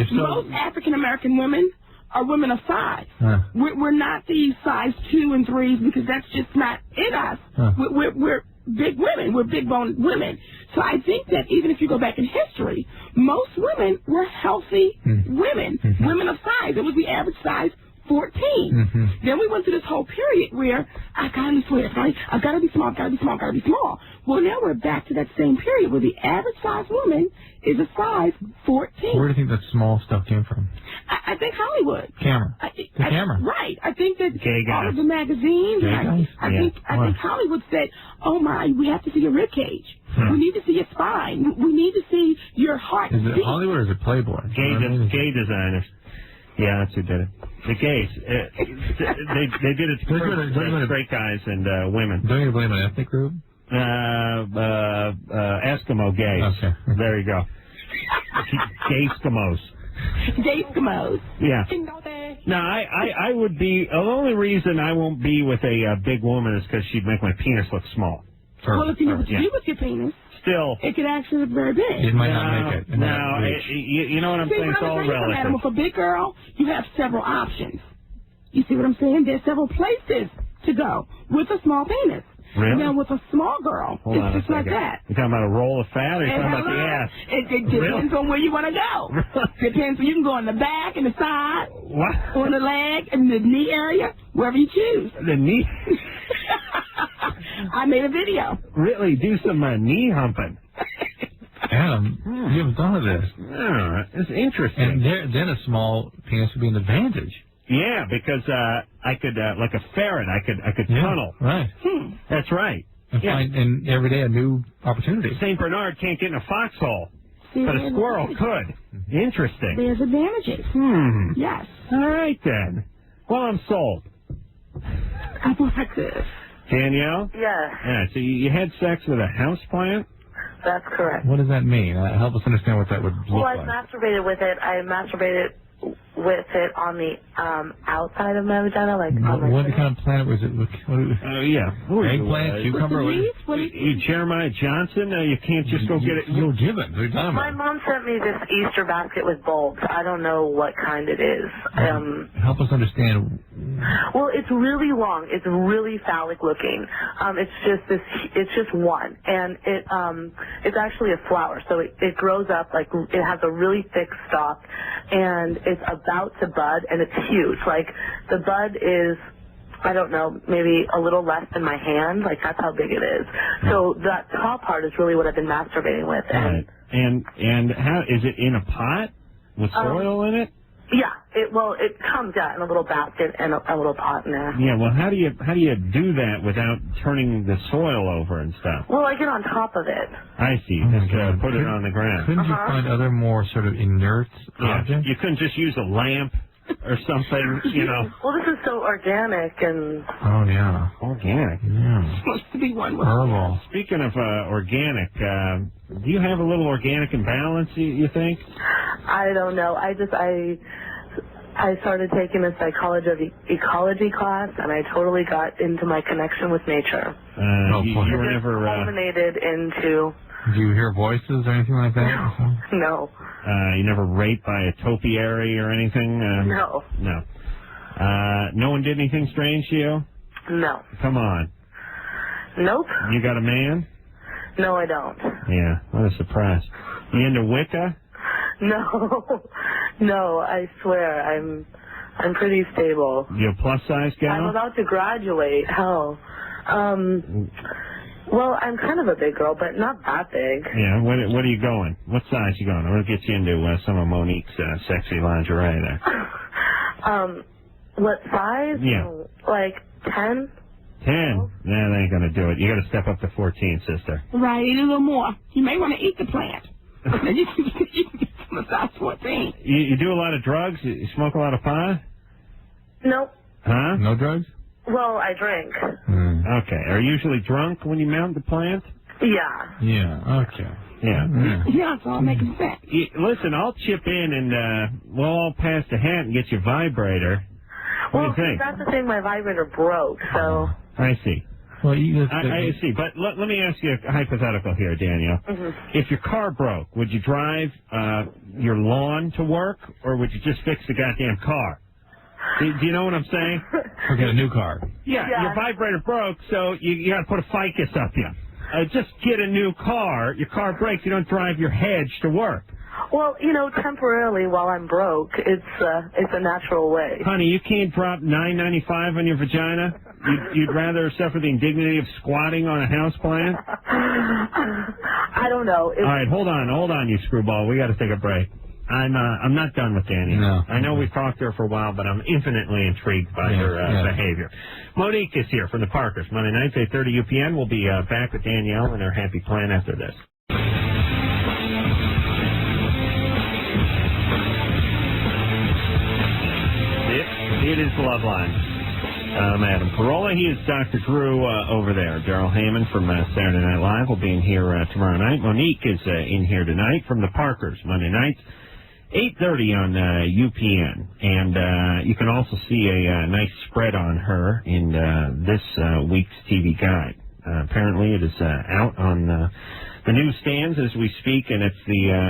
so, most African American women are women of size. We're not these size 2 and 3s because that's just not in us. We're big women. We're big boned women. So I think that even if you go back in history, most women were healthy women, women of size. It was the average size 14. Then we went through this whole period where I gotta be square, right? I gotta be small, gotta be small, gotta be small. Well, now we're back to that same period where the average size woman is a size 14. Where do you think that small stuff came from? I think Hollywood. Camera. The camera. Right. I think that gay guys. all of the magazines. I think Hollywood said, "Oh my, we have to see your rib cage. We need to see your spine. We need to see your heart." Is it Hollywood or is it Playboy? Gay designers. Yeah, that's who did it. The gays. They did it to straight guys and women. Don't you blame an ethnic group? Eskimo gays. Okay. There you go. Gay-skimos. Gay-skimos. Yeah. No, I would be. The only reason I won't be with a big woman is because she'd make my penis look small. Well, if you know what to do with your penis, still, it could actually look very big. It might not make it. You know what I'm saying? It's all relative. Adam, with a big girl, you have several options. You see what I'm saying? There's several places to go with a small penis. Really? Now, with a small girl, it's just like that. You talking about a roll of fat, or you talking about the ass? It depends on where you want to go. Depends. You can go on the back and the side, on the leg and the knee area, wherever you choose. The knee. I made a video. Really? Do some knee humping. Adam, you haven't thought of this. It's interesting. And then a small penis would be an advantage. Yeah, because I could, like a ferret, I could tunnel. Right. That's right. And find every day a new opportunity. St. Bernard can't get in a foxhole, but a squirrel could. Interesting. There's advantages. Yes. All right, then. Well, I'm sold. I thought I could. Danielle? Yes. Yeah, so you had sex with a houseplant? That's correct. What does that mean? Help us understand what that would look Well, like. I masturbated with it. I masturbated with it on the outside of my vagina, like on my what kind of plant was it? Yeah. Eggplant, cucumber? You Jeremiah Johnson? You can't just go get it. You'll give it. My mom sent me this Easter basket with bulbs. I don't know what kind it is. Help us understand. Well, it's really long. It's really phallic looking. It's just one, and it's actually a flower. So it grows up like it has a really thick stalk, and it's about to bud, and it's huge. Like the bud is, I don't know, maybe a little less than my hand. Like that's how big it is. So that top part is really what I've been masturbating with. Right. And how is it in a pot with soil in it? Yeah. It comes out in a little basket and a little pot in there. Yeah. Well, how do you do that without turning the soil over and stuff? Well, I get on top of it. I see. Just put it on the ground. Couldn't you find other more sort of inert objects? You couldn't just use a lamp or something, you know. Well, this is so organic and. Oh yeah. Organic. Yeah. Supposed to be one. Herbal. Speaking of organic, do you have a little organic imbalance? You think? I don't know. I started taking a ecology class, and I totally got into my connection with nature. You were never culminated into. Do you hear voices or anything like that? No. You never raped by a topiary or anything? No. No. No one did anything strange to you? No. Come on. Nope. You got a man? No, I don't. Yeah, what a surprise. You into Wicca? No, I swear, I'm pretty stable. You a plus size gal? I'm about to graduate. Hell, Well, I'm kind of a big girl, but not that big. Yeah, what are you going? What size you going? I want to get you into some of Monique's sexy lingerie there. What size? Yeah. Like 10? 10? Nah, that ain't going to do it. You got to step up to 14, sister. Right, eat a little more. You may want to eat the plant. you can get some of size 14. You do a lot of drugs? You smoke a lot of pot? Nope. Huh? No drugs? Well, I drink. Okay. Are you usually drunk when you mount the plant? Yeah. Yeah, okay. Yeah. Yeah, it's all making sense. Listen, I'll chip in and we'll all pass the hat and get you a vibrator. What do you think? That's the thing, my vibrator broke, so... I see. Well, I see. But let me ask you a hypothetical here, Danielle. If your car broke, would you drive your lawn to work, or would you just fix the goddamn car? Do you know what I'm saying? Or get a new car. Yeah, your vibrator broke, so you got to put a ficus up you. Just get a new car. Your car breaks, you don't drive your hedge to work. Well, temporarily while I'm broke, it's a natural way. Honey, you can't drop $9.95 on your vagina? You'd rather suffer the indignity of squatting on a houseplant? I don't know. All right, hold on, you screwball. We got to take a break. I'm not done with Danny. No. I know we've talked to her for a while, but I'm infinitely intrigued by her behavior. Monique is here from the Parkers. Monday nights, 8:30 UPN. We'll be back with Danielle and her happy plan after this. It is Loveline. I'm Adam Carolla. He is Dr. Drew over there. Daryl Hammond from Saturday Night Live will be in here tomorrow night. Monique is in here tonight from the Parkers, Monday nights, 8:30 on UPN. And you can also see a nice spread on her in this week's TV Guide. Apparently it is out on the newsstands as we speak, and it's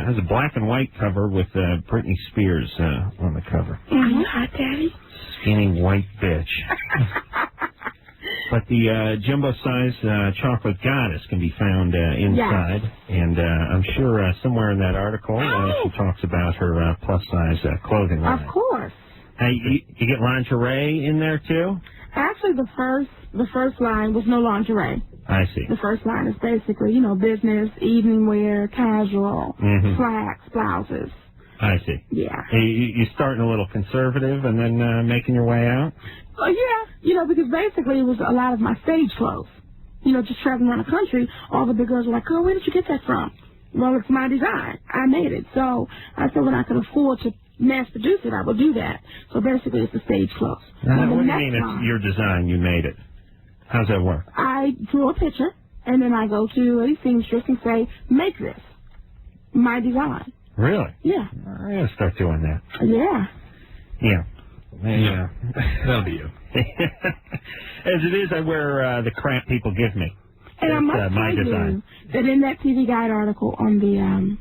has a black and white cover with Britney Spears on the cover. Hot daddy. Skinny white bitch. But the jumbo-size chocolate goddess can be found inside, and I'm sure somewhere in that article she talks about her plus-size clothing line. Of course. You get lingerie in there too? Actually, the first line was no lingerie. I see. The first line is basically, business, evening wear, casual, slacks, blouses. I see. Yeah. You starting a little conservative and then making your way out? Yeah, because basically it was a lot of my stage clothes. Just traveling around the country, all the big girls were like, "Girl, where did you get that from?" Well, it's my design. I made it. So I said when I could afford to mass produce it, I would do that. So basically it's the stage clothes. What do you mean it's your design, you made it? How's that work? I drew a picture, and then I go to a seamstress and say, "Make this. My design." Really? Yeah. I gotta start doing that. Yeah. Yeah. That'll be you. As it is, I wear the crap people give me. And I must my tell design. you that in that TV Guide article on the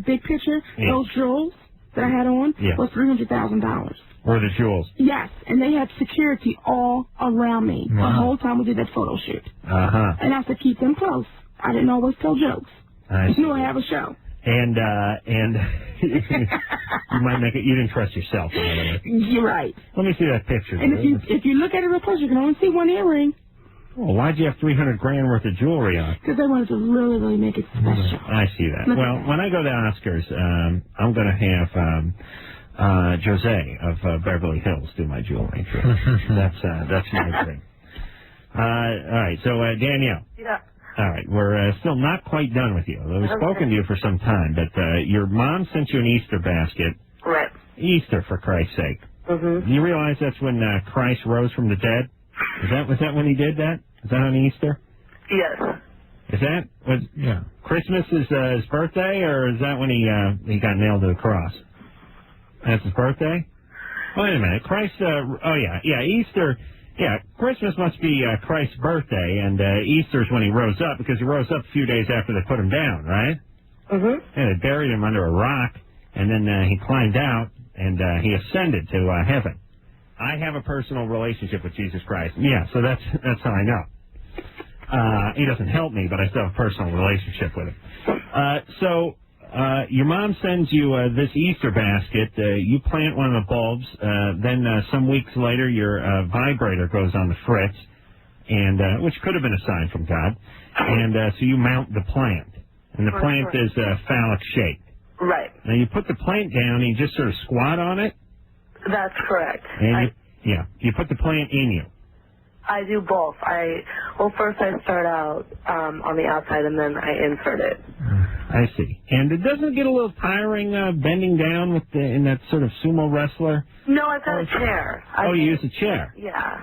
big picture, those jewels that I had on was $300,000. Or the jewels. Yes, and they had security all around me the whole time we did that photo shoot. And I said, keep them close. I didn't always tell jokes. I have a show. And you might make it. You didn't trust yourself. You're right. Let me see that picture. And if you look at it real close, you can only see one earring. Well, why'd you have $300,000 worth of jewelry on? Because they wanted to really, really make it special. I see that. When I go to Oscars, I'm going to have Jose of Beverly Hills do my jewelry. That's my thing. All right. So Danielle. Yeah. All right, we're still not quite done with you. We've spoken to you for some time, but your mom sent you an Easter basket. Right. Easter, for Christ's sake. You realize that's when Christ rose from the dead? Was that when he did that? Is that on Easter? Yes. Is that Christmas is his birthday, or is that when he got nailed to the cross? That's his birthday? Wait a minute, Christ. Easter. Yeah, Christmas must be Christ's birthday, and Easter's when he rose up, because he rose up a few days after they put him down, right? Yeah, they buried him under a rock, and then he climbed out, and he ascended to heaven. I have a personal relationship with Jesus Christ. Yeah, so that's how I know. He doesn't help me, but I still have a personal relationship with him. Your mom sends you this Easter basket. You plant one of the bulbs. Then some weeks later, your vibrator goes on the fritz, and which could have been a sign from God. And so you mount the plant, and the plant is phallic shaped. Right. Now you put the plant down and you just sort of squat on it. That's correct. And you put the plant in you. I do both. First I start out on the outside, and then I insert it. I see. And it doesn't get a little tiring bending down in that sort of sumo wrestler? No, I've got a chair. You use a chair? Yeah.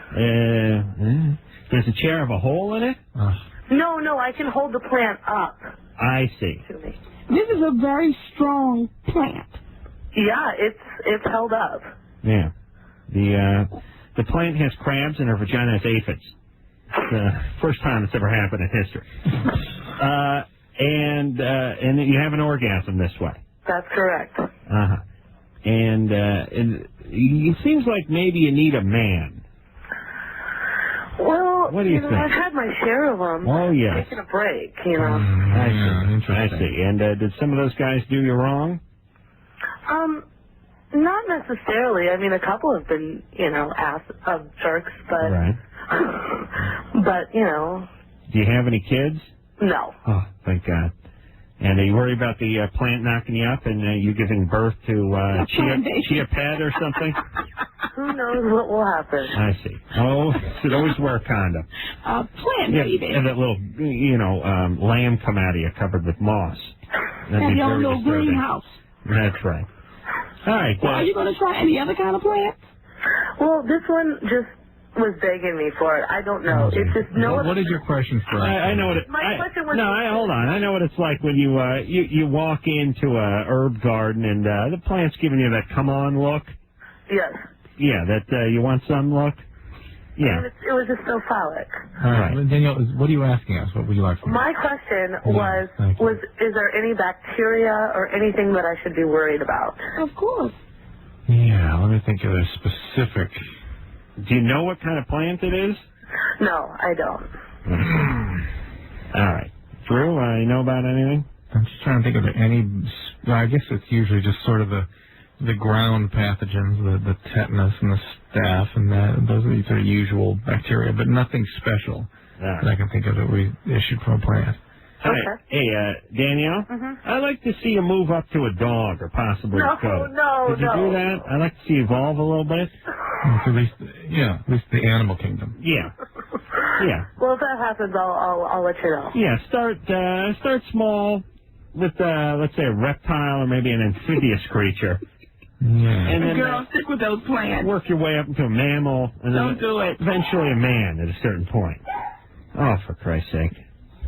Does the chair have a hole in it? No, I can hold the plant up. I see. This is a very strong plant. Yeah, it's held up. Yeah. The plant has crabs and her vagina has aphids. The first time it's ever happened in history. And you have an orgasm this way. That's correct. Uh-huh. And it seems like maybe you need a man. Well, what do you think? I've had my share of them. Oh, yes. Taking a break, you know. I see. And did some of those guys do you wrong? Not necessarily. I mean, a couple have been, jerks, but... Right. But, Do you have any kids? No. Oh, thank God. And are you worried about the plant knocking you up and you giving birth to chia pet or something? Who knows what will happen? I see. Oh, should always wear a condom. Plant baby. And that little, lamb come out of you covered with moss. Have your own little greenhouse. That's right. All right. Well, are you going to try any other kind of plant? Well, this one just was begging me for it. I don't know. It's just What is your question for? I know what it. My question was. Hold on. I know what it's like when you walk into a herb garden and the plant's giving you that come on look. Yes. Yeah, that you want some look. Yeah. It was just so phallic. All right. Danielle, what are you asking us? What would you like from us? My question is there any bacteria or anything that I should be worried about? Of course. Yeah, let me think of a specific. Do you know what kind of plant it is? No, I don't. All right. Drew, you know about anything? I'm just trying to think of any. I guess it's usually just sort of the ground pathogens, the tetanus and the staph, and those are the sort of usual bacteria, but nothing special that I can think of that we issued from a plant. Okay. Hey, Danielle, I'd like to see you move up to a dog or possibly a goat. Could you do that? I'd like to see you evolve a little bit. At least the animal kingdom. Yeah. Yeah. Well, if that happens, I'll let you know. Yeah, start small with, let's say, a reptile or maybe an amphibious creature. Yeah. And then girl, stick with those plants. Work your way up into a mammal, and then Don't do it. eventually a man at a certain point. Oh, for Christ's sake.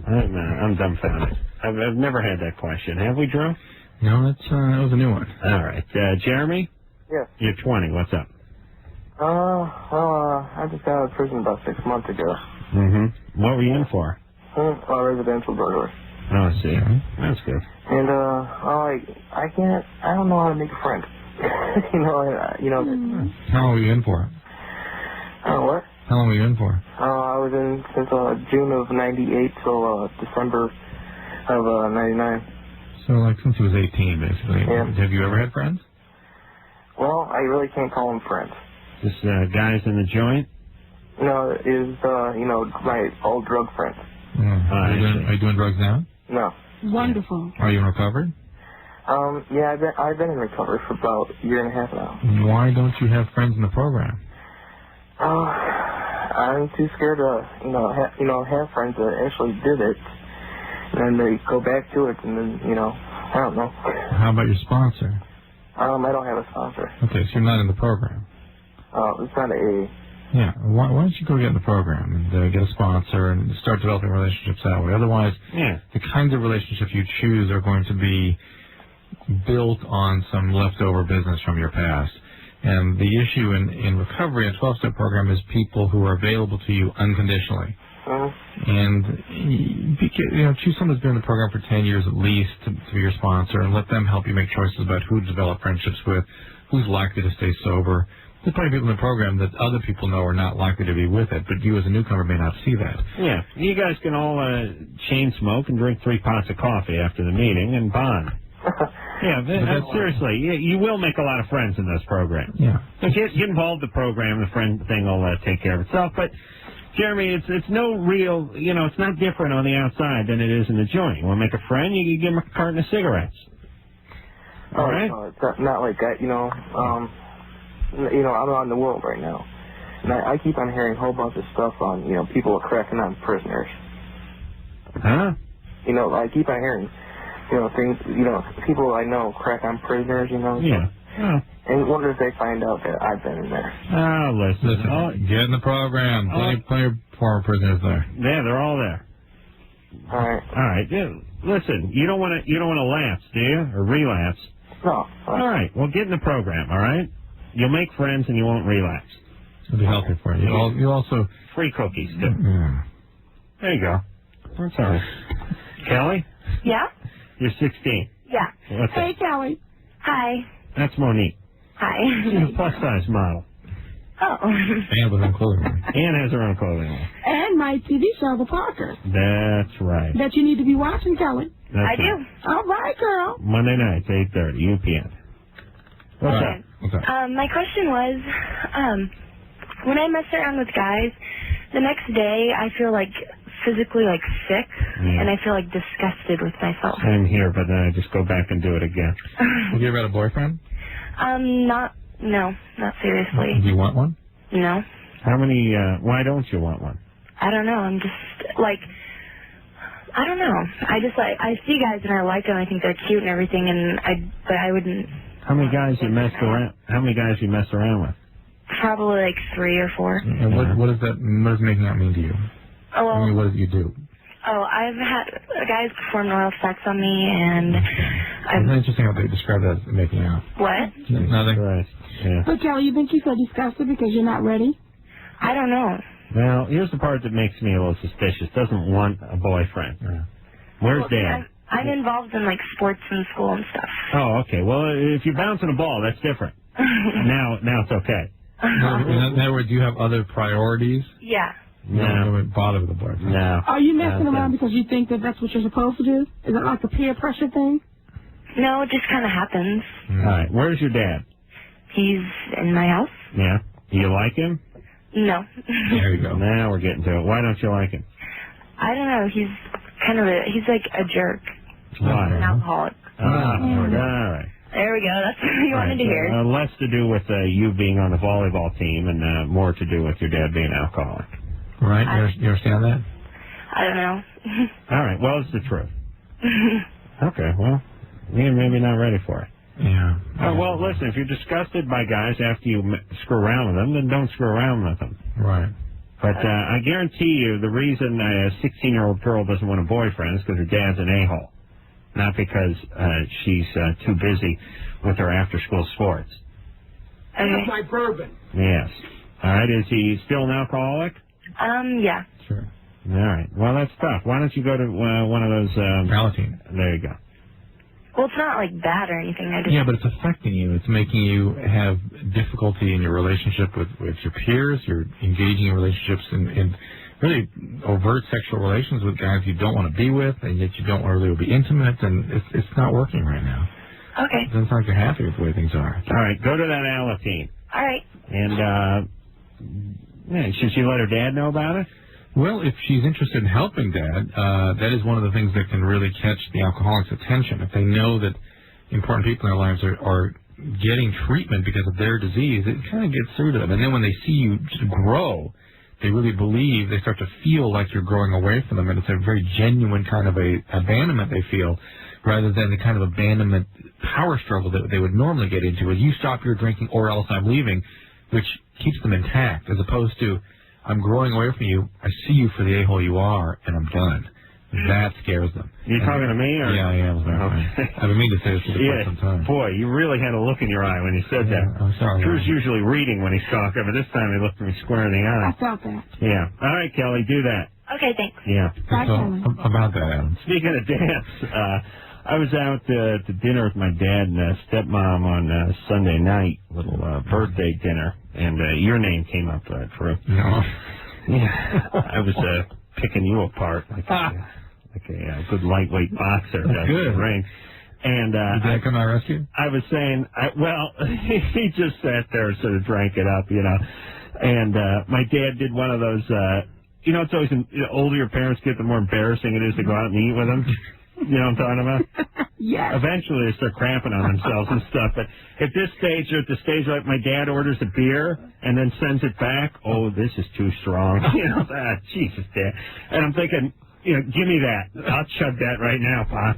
I'm dumbfounded. I've never had that question. Have we, Drew? No, that was a new one. All right. Jeremy? Yes. You're 20. What's up? I just got out of prison about 6 months ago. Mm-hmm. What were you in for? Residential burglary. Oh, I see. That's good. And, I don't know how to make a friend. How long were you in for? What? How long were you in for? I was in since June of 98 till December of 99. So, since he was 18, basically. Yeah. Have you ever had friends? Well, I really can't call them friends. Just guys in the joint? No, it is, my old drug friends. Are you doing drugs now? No. Wonderful. Are you recovered? Yeah, I've been in recovery for about a year and a half now. Why don't you have friends in the program? I'm too scared to, have friends that actually did it, and then they go back to it, and then, I don't know. How about your sponsor? I don't have a sponsor. Okay, so you're not in the program. It's not a. Yeah, why don't you go get in the program and get a sponsor and start developing relationships that way? Otherwise, the kinds of relationships you choose are going to be built on some leftover business from your past. And the issue in recovery and 12-step program is people who are available to you unconditionally. And choose someone who's been in the program for 10 years at least to be your sponsor, and let them help you make choices about who to develop friendships with, who's likely to stay sober. There's plenty of people in the program that other people know are not likely to be with it, but you as a newcomer may not see that. Yeah, you guys can all chain smoke and drink 3 pots of coffee after the meeting and bond. Yeah, seriously, you will make a lot of friends in those programs. Yeah. So get involved in the program, the friend thing will take care of itself. But Jeremy, it's no real, it's not different on the outside than it is in the joint. You want to make a friend, you give him a carton of cigarettes. All right? No, it's not like that, I'm out in the world right now. And I keep on hearing a whole bunch of stuff on, people are cracking on prisoners. Huh? I keep on hearing, things, people I know crack on prisoners, Yeah. Oh. And what if they find out that I've been in there? Oh, listen. Get in the program. Plenty of former prisoners there. Yeah, they're all there. All right. Yeah, listen, you don't want to lapse, do you? Or relapse? No. All right. Well, get in the program, all right? You'll make friends and you won't relapse. It'll be healthy for you. You also... Free cookies, too. Yeah. There you go. That's all right. Kelly? Yeah? You're 16. Yeah. What's Hey, Kelly. Hi. That's Monique. Hi. She's a plus-size model. Oh. And with her own clothing line. And has her own clothing line. And my TV show, The Parker. That's right. That you need to be watching, Kelly. I do. All right, girl. Monday nights, 8:30, UPN. What's up? What's up? My question was, when I mess around with guys, the next day I feel physically sick, and I feel disgusted with myself. Same here, but then I just go back and do it again. Have you ever had a boyfriend? No, not seriously. Do you want one? No. How many, why don't you want one? I don't know. I'm just I don't know. I just I see guys and I like them. I think they're cute and everything, but I wouldn't. How many guys you messed around? How many guys you messed around with? Probably 3 or 4. And what does making out mean to you? Oh, well, I mean, what does you do? Oh, I've had guys perform oral sex on me, and It's interesting how they describe that as making out. What? Nothing. Right. Yeah. But, Kelly, you think you so disgusted because you're not ready? I don't know. Well, here's the part that makes me a little suspicious. Doesn't want a boyfriend. Yeah. Where's Dad? I'm involved in sports and school and stuff. Oh, okay. Well, if you're bouncing a ball, that's different. now it's okay. In other words, do you have other priorities? Yeah. No. You wouldn't bother with a boyfriend. No. Are you messing around because you think that that's what you're supposed to do? Is it like a peer pressure thing? No, it just kind of happens. All right. Where's your dad? He's in my house. Yeah. Do you like him? No. There you go. Now we're getting to it. Why don't you like him? I don't know. He's kind of he's like a jerk. Why? He's an alcoholic. All right. There we go. That's what you wanted to hear. Less to do with you being on the volleyball team and more to do with your dad being an alcoholic. Right? You understand that? I don't know. All right. Well, it's the truth. Okay. Well, you're maybe not ready for it. Yeah. Well, listen, if you're disgusted by guys after you screw around with them, then don't screw around with them. Right. But I guarantee you the reason a 16-year-old girl doesn't want a boyfriend is because her dad's an a-hole, not because she's too busy with her after-school sports. That's my bourbon. Yes. All right. Is he still an alcoholic? Yeah. Sure. All right. Well, that's tough. Why don't you go to one of those... Palatine. There you go. Well, it's not bad or anything. I just... Yeah, but it's affecting you. It's making you have difficulty in your relationship with your peers. You're engaging in relationships in really overt sexual relations with guys you don't want to be with, and yet you don't really be intimate, and it's not working right now. Okay. It doesn't sound like you're happy with the way things are. All right. Go to that Alateen. All right. And, should she let her dad know about it? Well, if she's interested in helping Dad, that is one of the things that can really catch the alcoholic's attention. If they know that important people in their lives are getting treatment because of their disease, it kind of gets through to them. And then when they see you grow, they really believe, they start to feel like you're growing away from them, and it's a very genuine kind of a abandonment they feel, rather than the kind of abandonment power struggle that they would normally get into, is you stop your drinking or else I'm leaving, which keeps them intact, as opposed to, I'm growing away from you, I see you for the a-hole you are, and I'm done. That scares them. You talking to me? Or? Yeah, I am. Okay. I've been meaning to say this for quite some time. Boy, you really had a look in your eye when you said that. I'm sorry. Drew's usually reading when he's talking, but this time he looked me square in the eye. I felt that. Yeah. All right, Kelly, do that. Okay, thanks. Yeah. Bye, Kelly. About that, Adam. Speaking of dance, I was out to dinner with my dad and stepmom on Sunday night, little birthday dinner, and your name came up, Drew. No. Yeah. I was picking you apart like a good lightweight boxer does in the ring. And did Dad come to our rescue? I was saying, he just sat there and sort of drank it up, And my dad did one of those you know, it's always the older your parents get, the more embarrassing it is to go out and eat with them. You know what I'm talking about? Yes. Eventually they start cramping on themselves and stuff. But at this stage, they're at the stage like my dad orders a beer and then sends it back. Oh, this is too strong. You know, Jesus, Dad. And I'm thinking, you know, give me that. I'll chug that right now, Pop.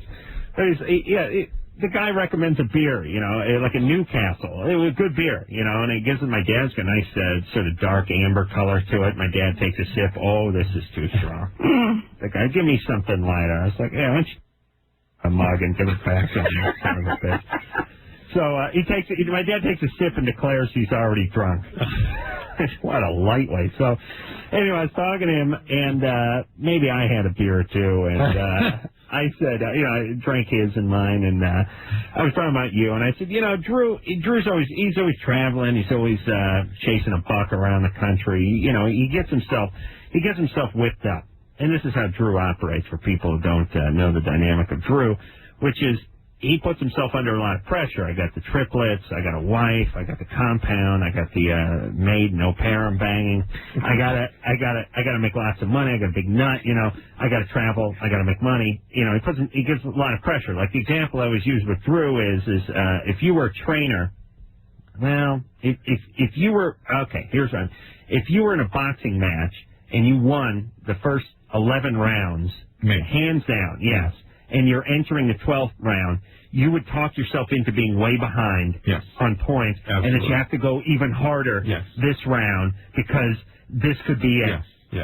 But the guy recommends a beer, you know, like a Newcastle. It was good beer, you know, and he gives it. My dad's got a nice sort of dark amber color to it. My dad takes a sip. Oh, this is too strong. The guy, give me something lighter. I was like, yeah, why don't you a mug and give it back to him, son of a bitch. So my dad takes a sip and declares he's already drunk. What a lightweight. So anyway, I was talking to him, and maybe I had a beer or two, and I said, you know, I drank his and mine, and I was talking about you, and I said, you know, Drew's always traveling, he's always chasing a buck around the country. You know, he gets himself whipped up. And this is how Drew operates for people who don't know the dynamic of Drew, which is he puts himself under a lot of pressure. I got the triplets, I got a wife, I got the compound, I got the maid, no pair I'm banging. I gotta make lots of money. I got a big nut, you know. I gotta travel. I gotta make money. You know, he gives a lot of pressure. Like the example I always use with Drew is if you were a trainer. Well, if you were here's one. If you were in a boxing match and you won the first 11 rounds, hands down, yes, and you're entering the 12th round, you would talk yourself into being way behind on points, and that you have to go even harder this round because this could be it,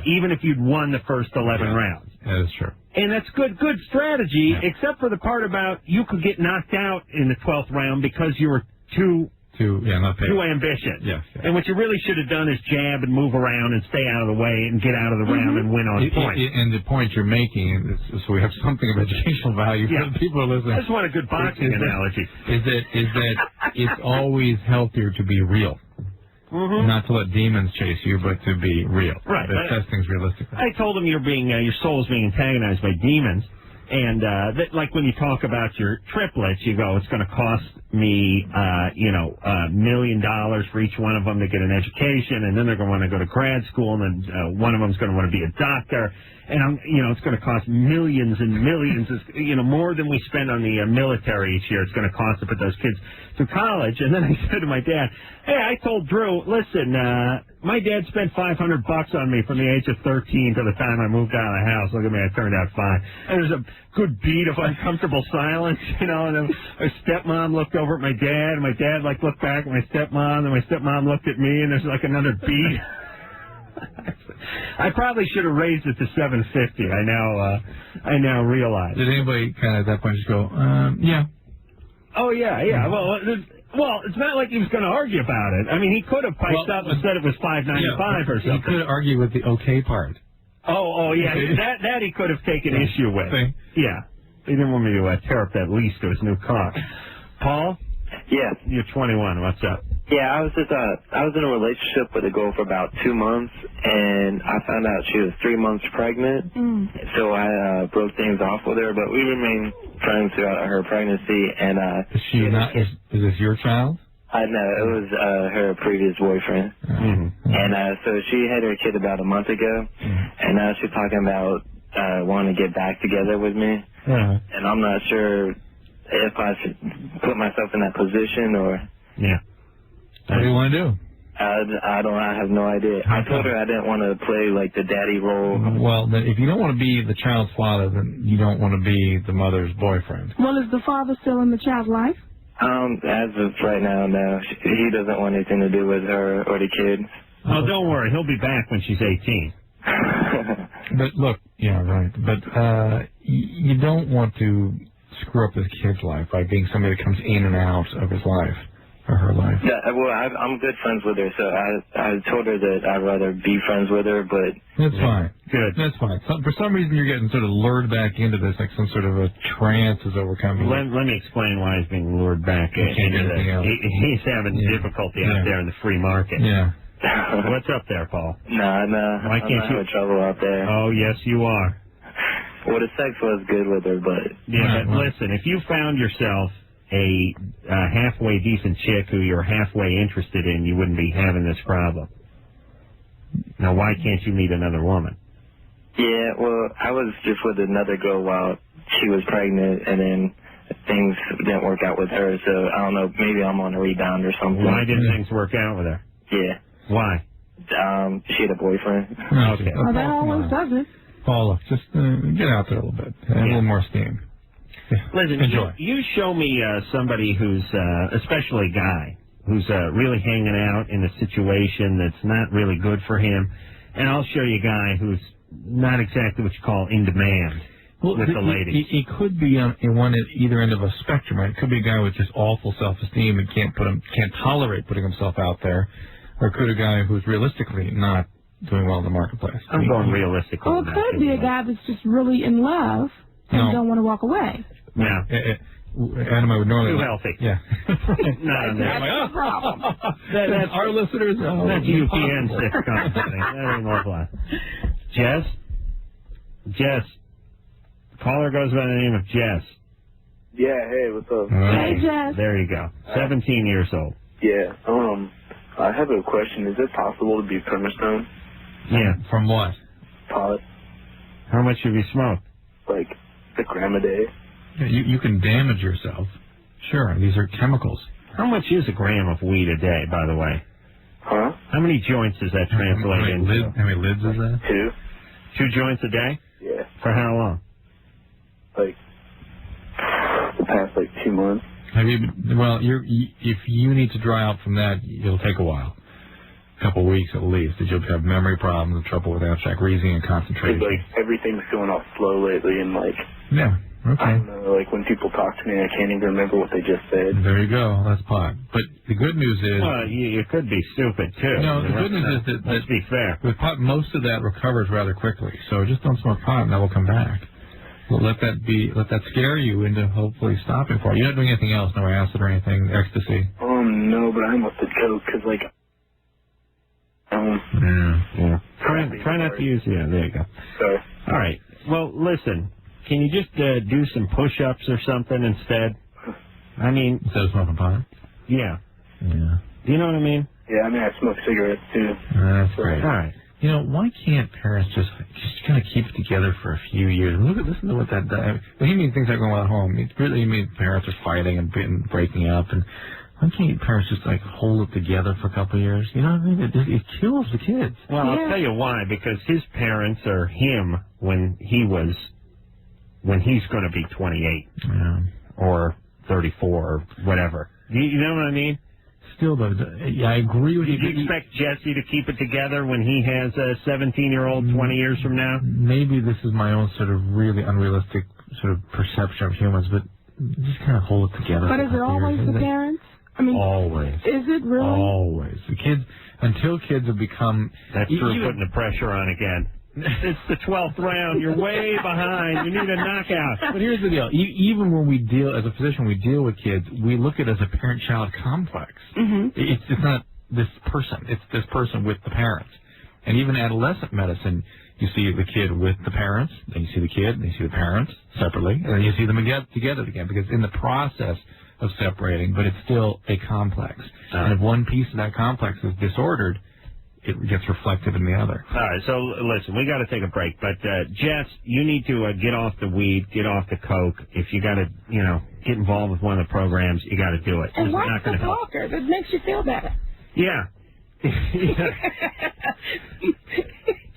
even if you'd won the first 11 rounds. That is true. And that's good strategy, except for the part about you could get knocked out in the 12th round because you were too ambitious. Yes. And what you really should have done is jab and move around and stay out of the way and get out of the round and win on points. And the point you're making, so we have something of educational value for the people who listen. I just want a good boxing analogy. Is that it's always healthier to be real. Not to let demons chase you, but to be real. Right. To test things realistically. I told him your soul's being antagonized by demons. And like when you talk about your triplets, you go, it's going to cost me, $1 million for each one of them to get an education, and then they're going to want to go to grad school, and then one of them's going to want to be a doctor, and it's going to cost millions and millions, more than we spend on the military each year. It's going to cost to put those kids through college. And then I said to my dad, hey, I told Drew, listen, my dad spent $500 on me from the age of 13 to the time I moved out of the house. Look at me, I turned out fine. And there's a good beat of uncomfortable silence, and then my stepmom looked over at my dad, and my dad looked back at my stepmom, and my stepmom looked at me, and there's another beat. I probably should have raised it to $750. I now realize. Did anybody kind of at that point just go, yeah? Oh yeah. Well, it's not like he was going to argue about it. I mean, he could have piped up and said it was $5.95 or something. He could argue with the okay part. Oh yeah, that he could have taken issue with. Yeah, he didn't want me to tear up that lease to his new car. Paul? Yeah. You're 21. What's up? Yeah, I was in a relationship with a girl for about 2 months, and I found out she was 3 months pregnant. So I broke things off with her, but we remained friends throughout her pregnancy. And is she not? Is this your child? No, it was her previous boyfriend. And so she had her kid about a month ago, and now she's talking about wanting to get back together with me. And I'm not sure if I should put myself in that position or. Yeah. What do you want to do? I have no idea. I told her I didn't want to play like the daddy role. Well, then if you don't want to be the child's father, then you don't want to be the mother's boyfriend. Well, is the father still in the child's life? As of right now, no. He doesn't want anything to do with her or the kids. Oh, don't worry. He'll be back when she's 18. But look, yeah, right. But you don't want to screw up this kid's life by being somebody that comes in and out of his life. Or her life. Yeah, well, I'm good friends with her, so I told her that I'd rather be friends with her, but... That's fine. Good. That's fine. For some reason, you're getting sort of lured back into this, like some sort of a trance is overcoming. Let me explain why he's being lured back into this. He's having difficulty out there in the free market. Yeah. What's up there, Paul? No. Why can't I'm having trouble out there. Oh, yes, you are. Well, the sex was good with her, but... Yeah, but listen, if you found yourself a halfway decent chick who you're halfway interested in, you wouldn't be having this problem. Now, why can't you meet another woman? Yeah, well, I was just with another girl while she was pregnant, and then things didn't work out with her, so I don't know, maybe I'm on a rebound or something. Why didn't things work out with her? Yeah. Why? She had a boyfriend. Okay. Well, that always does it. Paula, just get out there a little bit. Have a little more steam. Yeah. Listen, enjoy. you show me somebody who's, especially a guy, who's really hanging out in a situation that's not really good for him, and I'll show you a guy who's not exactly what you call in demand with the ladies. He could be on either end of a spectrum. Right? It could be a guy with just awful self-esteem and can't tolerate putting himself out there, or it could be a guy who's realistically not doing well in the marketplace. I'm going realistically. Or it could be a guy that's just really in love and don't want to walk away. Yeah. Adam, I would normally... Too healthy. Yeah. That's the problem. That's our listeners... That's UPN 6 company. That ain't more fun. Jess. Caller goes by the name of Jess. Yeah, hey, what's up? Hey, Jess. There you go. 17 years old. Yeah, I have a question. Is it possible to be permastone? Yeah. From what? Pot. How much have you smoked? Like a gram a day. Yeah, you can damage yourself. Sure, these are chemicals. How much is a gram of weed a day, by the way? Huh? How many joints does that translate into? How many lids is that? 2. 2 joints a day? Yeah. For how long? Like the past 2 months. Have you? If you need to dry out from that, it'll take a while, a couple of weeks at least. That you'll have memory problems and trouble with abstract reasoning and concentration. Everything's going off slow lately, and yeah, okay. I don't know, when people talk to me, I can't even remember what they just said. There you go. That's pot. But the good news is, well, you could be stupid too. No, the good news is that let's be fair. With pot, most of that recovers rather quickly. So just don't smoke pot, and that will come back. Let that scare you into hopefully stopping for you. You're not doing anything else, no acid or anything, ecstasy. No, but I almost did coke because Yeah. Try not to use. Yeah, there you go. Sorry. All right. Well, listen. Can you just do some push-ups or something instead? I mean, instead of smoking pot. Yeah. Yeah. Do you know what I mean? Yeah, I mean I smoke cigarettes too. That's great. All right. You know, why can't parents just kind of keep it together for a few years? Listen to what that does. He means things are going on at home. It really means parents are fighting and breaking up. And why can't parents just hold it together for a couple of years? You know what I mean? It kills the kids. Well, I'll tell you why. Because his parents are him when he's going to be 28 or 34 or whatever. You know what I mean? Still, though, I agree with you. Do you expect Jesse to keep it together when he has a 17-year-old 20 years from now? Maybe this is my own sort of really unrealistic sort of perception of humans, but just kind of hold it together. But is it always the parents? I mean, always. Is it really? Always. The kids, until kids have become... That's true, putting the pressure on again. It's the 12th round. You're way behind. You need a knockout. But here's the deal. Even when we deal, as a physician, we deal with kids, we look at it as a parent-child complex. Mm-hmm. It's not this person. It's this person with the parents. And even adolescent medicine, you see the kid with the parents, then you see the kid, and you see the parents separately, and then you see them together again, because in the process of separating, but it's still a complex. And if one piece of that complex is disordered, it gets reflected in the other. All right, so listen, we got to take a break. But, Jess, you need to get off the weed, get off the coke. If you got to, get involved with one of the programs, you got to do it. And watch the talker. That makes you feel better. Yeah.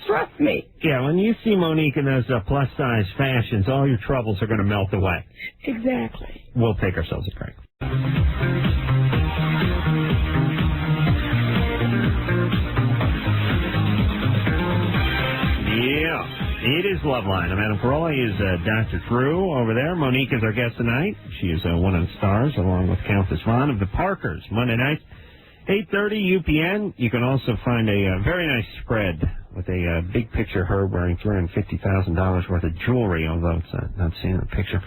Trust me. Yeah, when you see Monique in those plus-size fashions, all your troubles are going to melt away. Exactly. We'll take ourselves a break. It is Loveline. I'm Adam Carolla. He is Dr. Drew over there. Monique is our guest tonight. She is one of the stars, along with Countess Vaughn of the Parkers. Monday nights, 8:30 UPN. You can also find a very nice spread with a big picture of her wearing $350,000 worth of jewelry, although it's not seeing the picture,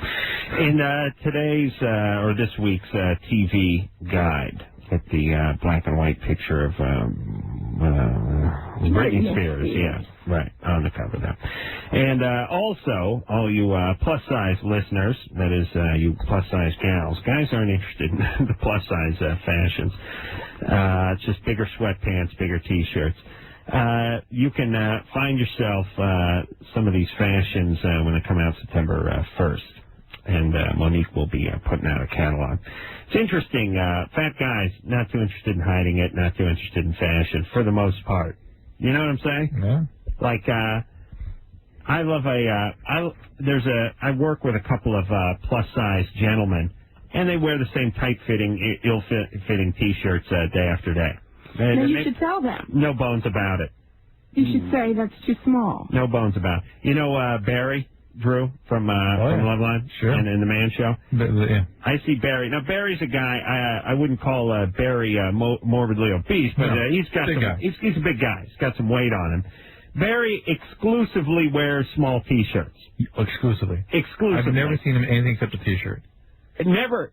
in today's or this week's TV guide. Get the black and white picture of Britney Spears, yeah, right, on the cover there. And also, all you plus-size listeners, that is, you plus-size gals, guys aren't interested in the plus-size fashions. It's just bigger sweatpants, bigger T-shirts. You can find yourself some of these fashions when they come out September 1st. And Monique will be putting out a catalog. It's interesting. Fat guys, not too interested in hiding it, not too interested in fashion, for the most part. You know what I'm saying? Yeah. Like, I love I work with a couple of plus-size gentlemen, and they wear the same tight-fitting, ill-fitting T-shirts day after day. Now you should tell them. No bones about it. You should say that's too small. No bones about it. You know Barry, Drew, from Loveline? Sure. And in the Man Show? Yeah. I see Barry. Now, Barry's a guy, I wouldn't call Barry morbidly obese, but he's got he's a big guy. He's got some weight on him. Barry exclusively wears small T-shirts. Exclusively? Exclusively. I've never seen him anything except a T-shirt. Never,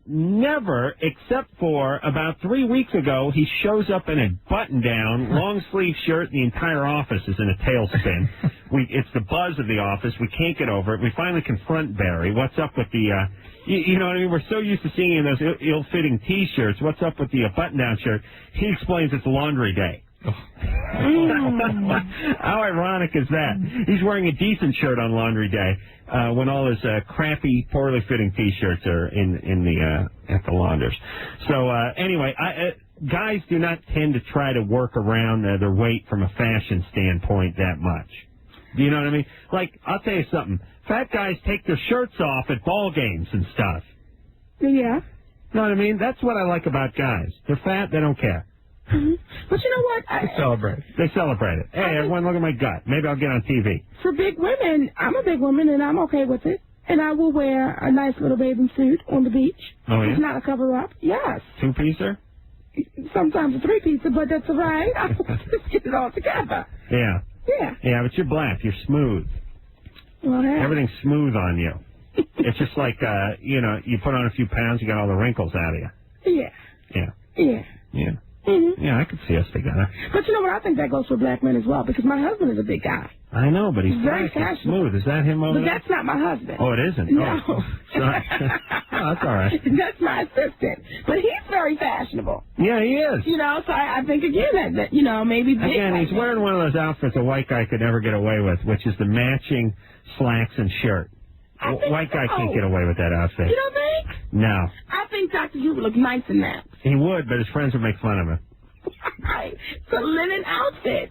except for about 3 weeks ago, he shows up in a button-down, long-sleeve shirt, and the entire office is in a tailspin. It's the buzz of the office. We can't get over it. We finally confront Barry. What's up with the, you know what I mean? We're so used to seeing in those ill-fitting T-shirts. What's up with the button-down shirt? He explains it's laundry day. How ironic is that? He's wearing a decent shirt on laundry day when all his crappy, poorly fitting T-shirts are in the at the launders. So anyway, guys do not tend to try to work around their weight from a fashion standpoint that much. Do you know what I mean? Like, I'll tell you something. Fat guys take their shirts off at ball games and stuff. Yeah. Know what I mean? That's what I like about guys. They're fat, they don't care. Mm-hmm. But you know what? They celebrate. They celebrate it. Hey, everyone, look at my gut. Maybe I'll get on TV. For big women, I'm a big woman, and I'm okay with it. And I will wear a nice little bathing suit on the beach. Oh, yeah? It's not a cover-up. Yes. Two-piecer? Sometimes a three-piecer, but that's all right. I'll just get it all together. Yeah. Yeah. Yeah, but you're black. You're smooth. Well, everything's smooth on you. It's just like, you put on a few pounds, you got all the wrinkles out of you. Yeah. Yeah. Yeah. Yeah. Mm-hmm. Yeah, I could see us together. But you know what? I think that goes for black men as well, because my husband is a big guy. I know, but he's very black and fashionable. smooth. Is that him over there? But that's not my husband. Oh, it isn't? No. Oh, that's all right. That's my assistant. But he's very fashionable. Yeah, he is. So I think, again, that maybe... Again, he's wearing one of those outfits a white guy could never get away with, which is the matching slacks and shirt. White guy can't get away with that outfit. You don't think? No. I think Dr. Drew would look nice in that. He would, but his friends would make fun of him. It's a linen outfit.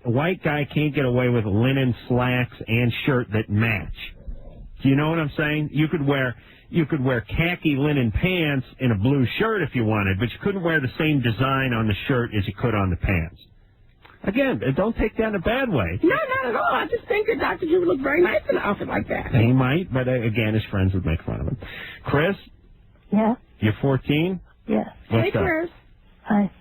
White guy can't get away with linen slacks and shirt that match. Do you know what I'm saying? You could wear khaki linen pants in a blue shirt if you wanted, but you couldn't wear the same design on the shirt as you could on the pants. Again, don't take that in a bad way. No, not at all. I just think that Dr. Drew would look very nice in an outfit like that. He might, but again, his friends would make fun of him. Chris? Yeah? You're 14? Yeah. What's up? Chris. Hi.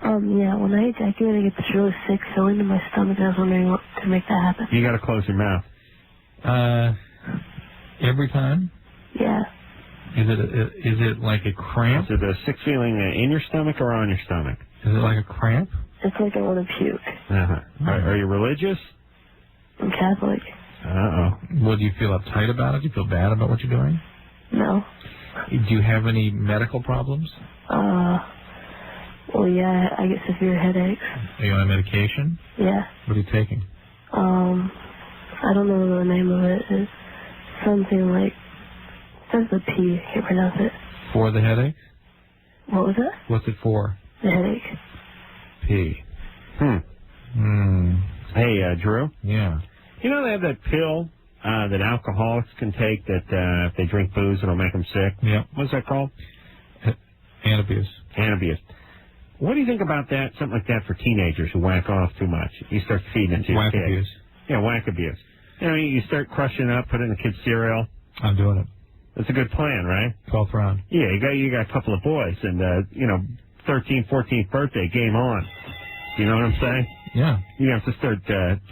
Yeah, when I ejaculate, I get this really sick feeling in my stomach. I was wondering what could make that happen. You got to close your mouth. Every time? Yeah. Is it like a cramp? Is it a sick feeling in your stomach or on your stomach? Is it like a cramp? It's like I want to puke. Uh-huh. Are you religious? I'm Catholic. Uh-oh. Well, do you feel uptight about it? Do you feel bad about what you're doing? No. Do you have any medical problems? Well, yeah, I get severe headaches. Are you on medication? Yeah. What are you taking? I don't know the name of it. It's something like, it says the P, I can't pronounce it. For the headache? What was it? What's it for? The headache. P. Hey, Drew? Yeah. You know they have that pill that alcoholics can take that if they drink booze it'll make them sick? Yeah. What's that called? Antabuse. Antabuse. What do you think about that? Something like that for teenagers who whack off too much. You start feeding it to your kids. Whack-abuse. Yeah, whack-abuse. You start crushing it up, put it in the kid's cereal. I'm doing it. That's a good plan, right? 12th round. Yeah, you got a couple of boys, and 13th, 14th birthday, game on. You know what I'm saying? Yeah. You have to start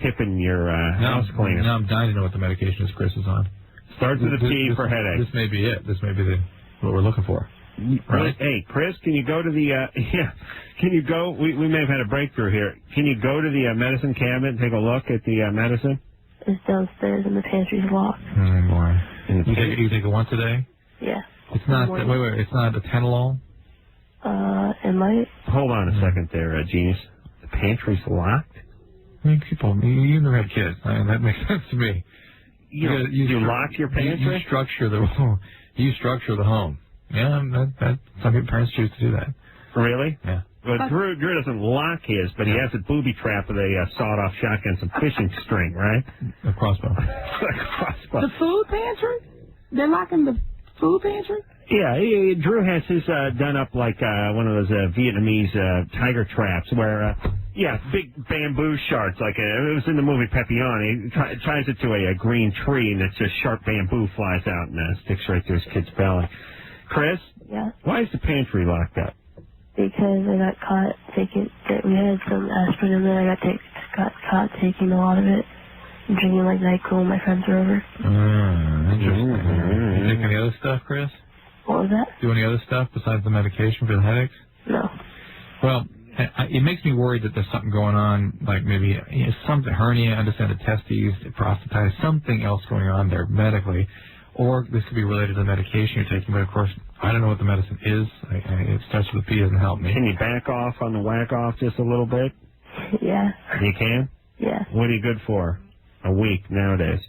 tipping your house cleaner. Now I'm dying to know what the medication is Chris is on. Starts with a P for headache. This may be it. This may be what we're looking for. Right. Hey, Chris, can you go to the, can you go, we may have had a breakthrough here. Can you go to the medicine cabinet and take a look at the medicine? It's downstairs and the pantry's locked. Oh, boy. You take it once a day? Yeah. It's not, wait, it's not a Tenolol? It might. Hold on a second there, Genius. pantry's locked? I mean, people, you never had kids. I mean, that makes sense to me. You lock your pantry? You structure the home. Yeah, some people, parents choose to do that. Really? Yeah. Well, Drew doesn't lock his, but he has a booby trap with a sawed-off shotgun, some fishing string, right? A crossbow. The food pantry? They're locking the food pantry? Yeah, Drew has his done up like one of those Vietnamese tiger traps where, big bamboo shards, like it was in the movie Papillon. He ties it to a green tree, and it's just sharp bamboo flies out and sticks right to his kid's belly. Chris? Yeah? Why is the pantry locked up? Because I got caught taking, we had some aspirin in there, I got caught taking a lot of it, and drinking like NyQuil when my friends were over. Interesting. You take any other stuff, Chris? What was that? Do any other stuff besides the medication for the headaches? No. Well, it makes me worried that there's something going on, like maybe something, hernia, undescended testes, prostatitis, something else going on there medically. Or this could be related to the medication you're taking, but of course, I don't know what the medicine is. It starts with a P, doesn't help me. Can you back off on the whack off just a little bit? Yeah. You can? Yeah. What are you good for? A week nowadays?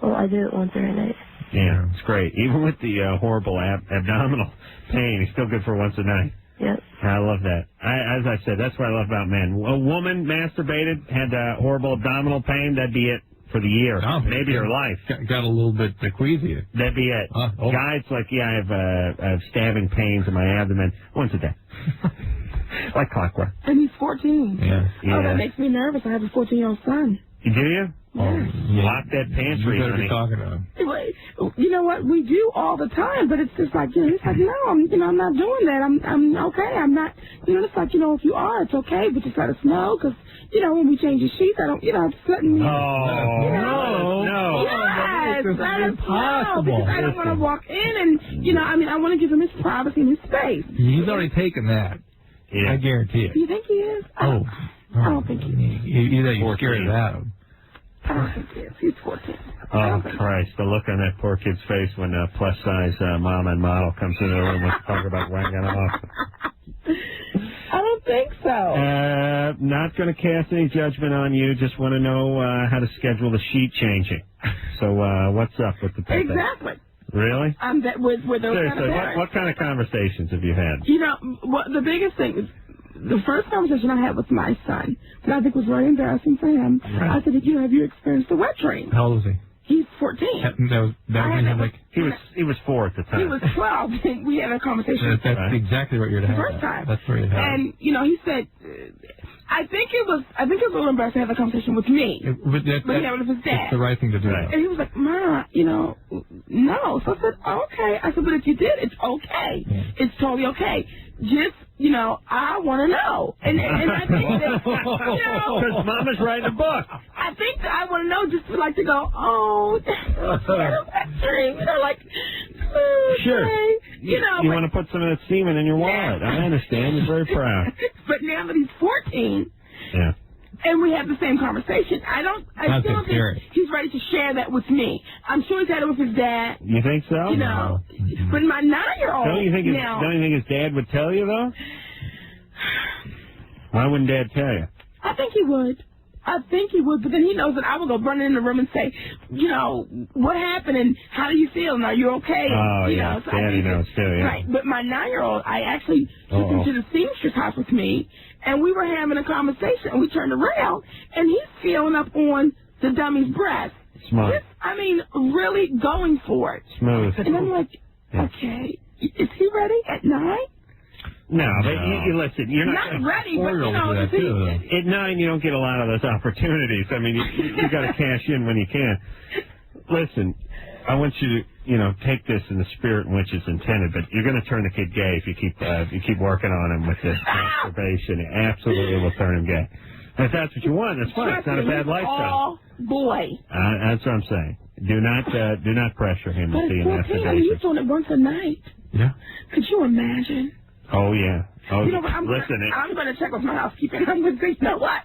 Well, I do it once every night. Yeah, it's great. Even with the horrible abdominal pain, he's still good for once a night. Yep. I love that. As I said, that's what I love about men. A woman masturbated, had horrible abdominal pain, that'd be it for the year. Oh, maybe her life. Got a little bit queasy. That'd be it. Guys like, I have stabbing pains in my abdomen once a day. Like clockwork. And he's 14. Yeah. Oh, that makes me nervous. I have a 14-year-old son. Do you? Yes. Lock that pantry, You better honey. be talking to him. You know what? We do all the time, but it's just like, he's like, no, I'm not doing that. I'm okay. I'm not, it's like, if you are, it's okay, but just let us know, because, when we change the sheets, I don't, just letting me. No. Yes, It's that is impossible. because I don't want to walk in and, I want to give him his privacy and his space. He's already taken that. Yeah. I guarantee it. Do you think he is? I don't think he is. You're scared of that. I don't think he is. He's 14. Oh, Christ. The look on that poor kid's face when a plus-size mom and model comes into the room and talk about whacking off. I don't think so. Not going to cast any judgment on you. Just want to know how to schedule the sheet changing. So what's up with the pet? Exactly. Really? With those Seriously, kind of what kind of conversations have you had? The biggest thing is, the first conversation I had with my son, that I think was very embarrassing for him, I said, have you experienced a wet dream? How old is he? He's 14. He was 4 at the time. He was 12. We had a conversation. That's exactly what you're to have. The first time. That's where you're to have. And, he said, I think it was a little embarrassing to have a conversation with me. But with his dad. It's the right thing to do. And he was like, Ma, no. So I said, okay. I said, but if you did, it's okay. Yeah. It's totally okay. Just, I want to know. And I think that, because Mama's writing a book. I think that I want to know just to like to go, oh, that's a dream. Sure. Okay. You want to put some of that semen in your wallet. I understand. You're very proud. But now that he's 14, yeah, and we have the same conversation, I still don't think he's ready to share that with me. I'm sure he's had it with his dad. You think so? No. But my 9-year-old. Don't you think his dad would tell you though? Why wouldn't Dad tell you? I think he would. But then he knows that I will go running in the room and say, what happened and how do you feel and are you okay? Oh, and, so Daddy knows too, yeah. Right. But my 9-year-old, I actually took him to the seamstress house with me, and we were having a conversation, and we turned around, and he's feeling up on the dummy's breast. Smart. Really going for it. Smooth. And I'm like, okay, is he ready at 9? No, but you listen, you're not ready, but at 9 you don't get a lot of those opportunities. I mean, you got to cash in when you can. Listen, I want you to, take this in the spirit in which it's intended, but you're going to turn the kid gay if you keep working on him with this masturbation. It absolutely will turn him gay. And if that's what you want, that's fine. It's not a bad lifestyle. Boy. That's what I'm saying. Do not pressure him to see masturbation. He's doing it once a night. Yeah. Could you imagine? Oh, yeah. Oh, I'm going to check with my housekeeper, and I'm going to say, what?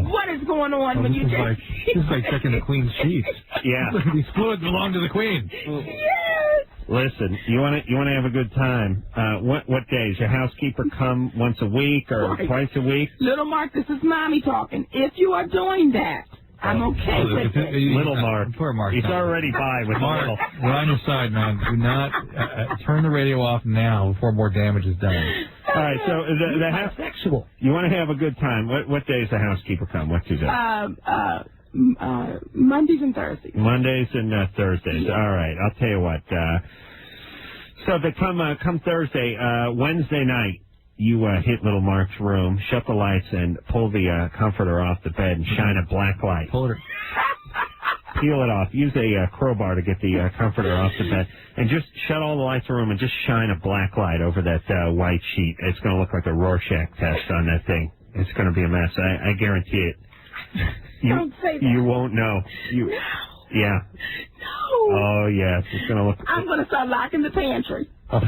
What is going on when you check? This is like checking the queen's sheets. Yeah. These fluids belong to the queen. Yes. Listen, you want to have a good time. What days? Your housekeeper come once a week or twice a week? Little Mark, this is Mommy talking. If you are doing that, I'm okay with it. Little Mark. Poor Mark. He's already by with Mark. Little. We're on your side, man. Do not turn the radio off now before more damage is done. All right, so the sexual. You want to have a good time. What days the housekeeper come? What do you do? Mondays and Thursdays. Mondays and Thursdays. Yeah. All right, I'll tell you what. So if they come Thursday, Wednesday night, you hit Little Mark's room, shut the lights, and pull the comforter off the bed and shine a black light. Pull it. Peel it off. Use a crowbar to get the comforter off the bed. And just shut all the lights in the room and just shine a black light over that white sheet. It's going to look like a Rorschach test on that thing. It's going to be a mess. I guarantee it. Don't say that. You won't know. No. Yeah. No. Oh, yes. It's going to look... I'm going to start locking the pantry. Oh.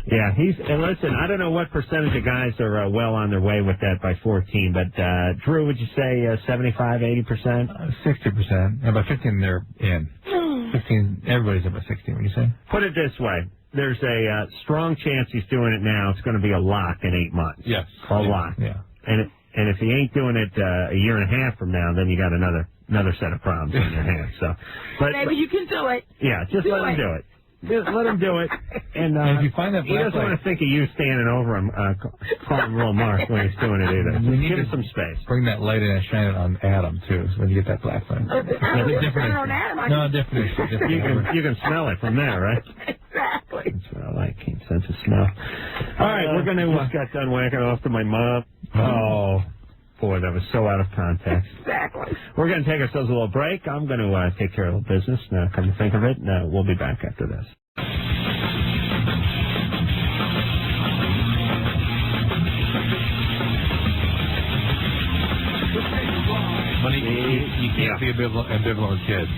Yeah, and listen, I don't know what percentage of guys are well on their way with that by 14, but Drew, would you say 75, 80%? 60%. About 15 they're in. 15, everybody's about 16, what do you say? Put it this way. There's a strong chance he's doing it now. It's going to be a lock in 8 months. Yes. A lock. Yeah. And if he ain't doing it a year and a half from now, then you got another set of problems on your hands. So, Maybe you can do it. Yeah, just let him do it. Just let him do it. And if you find that he doesn't want to think of you standing over him, calling Little Mark when he's doing it either. Just give him some space. Bring that light in and shine it on Adam, too, so when you get that black light. You can smell it from there, right? Exactly. That's what I like. Keen sense of smell. All right, we're going to just got done whacking off to my mom. Oh, boy, that was so out of context. Exactly. We're going to take ourselves a little break. I'm going to take care of a little business. Now, come to think of it, we'll be back after this. Money, you can't be ambivalent with kids.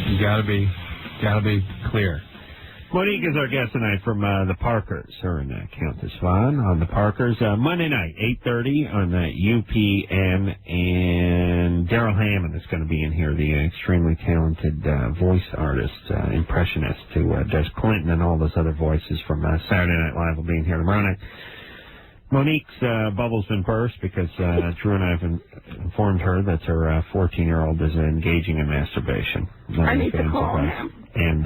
You gotta be clear. Monique is our guest tonight from the Parkers, her and Countess Vaughn on the Parkers. Monday night, 8:30 on the UPN, and Daryl Hammond is going to be in here, the extremely talented voice artist, impressionist who does Clinton and all those other voices from Saturday Night Live will be in here tomorrow night. Monique's bubble's been burst because Drew and I have informed her that her 14-year-old is engaging in masturbation. I need to call him. And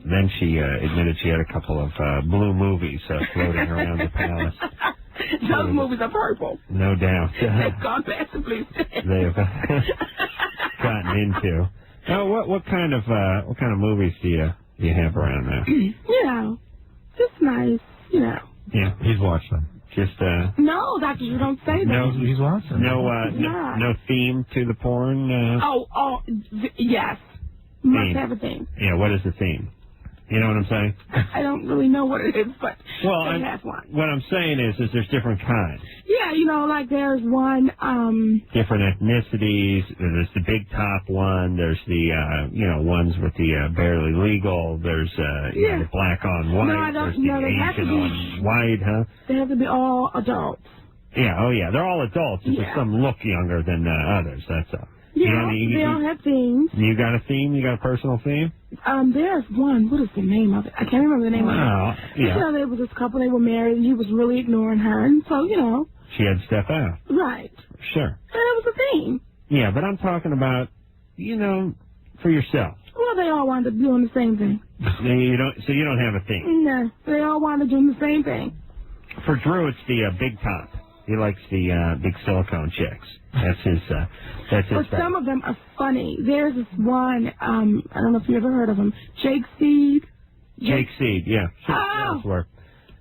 then she admitted she had a couple of blue movies floating around the palace. Those movies are purple. No doubt. They've gone past the blue. They've gotten into. Oh, what kind of movies do you have around now? Just nice, Yeah, he's watching them. Just No, Doctor, you don't say that. No, he's watching. No theme to the porn. Yes, must have a theme. Yeah, what is the theme? You know what I'm saying? I don't really know what it is, but it has one. What I'm saying is there's different kinds. Yeah, like there's one. Different ethnicities. There's the big top one. There's the ones with the barely legal. There's the black on white. No, I don't. There's the They have to Asian be on white, huh? They have to be all adults. Yeah. Oh yeah. They're all adults. Just some look younger than others. That's all. Yeah, they all have themes. You got a theme? You got a personal theme? There's one. What is the name of it? I can't remember the name of it. Yeah. There was this couple. They were married, and he was really ignoring her, and so she had to step out. Right. Sure. And it was a theme. Yeah, but I'm talking about, for yourself. Well, they all wound up doing the same thing. You don't have a theme. No, they all wound up doing the same thing. For Drew, it's the big top. He likes the big silicone chicks. That's his. But some of them are funny. There's this one. I don't know if you ever heard of him. Jake Seed. Jake Seed. Yeah. Sure. Oh, does work.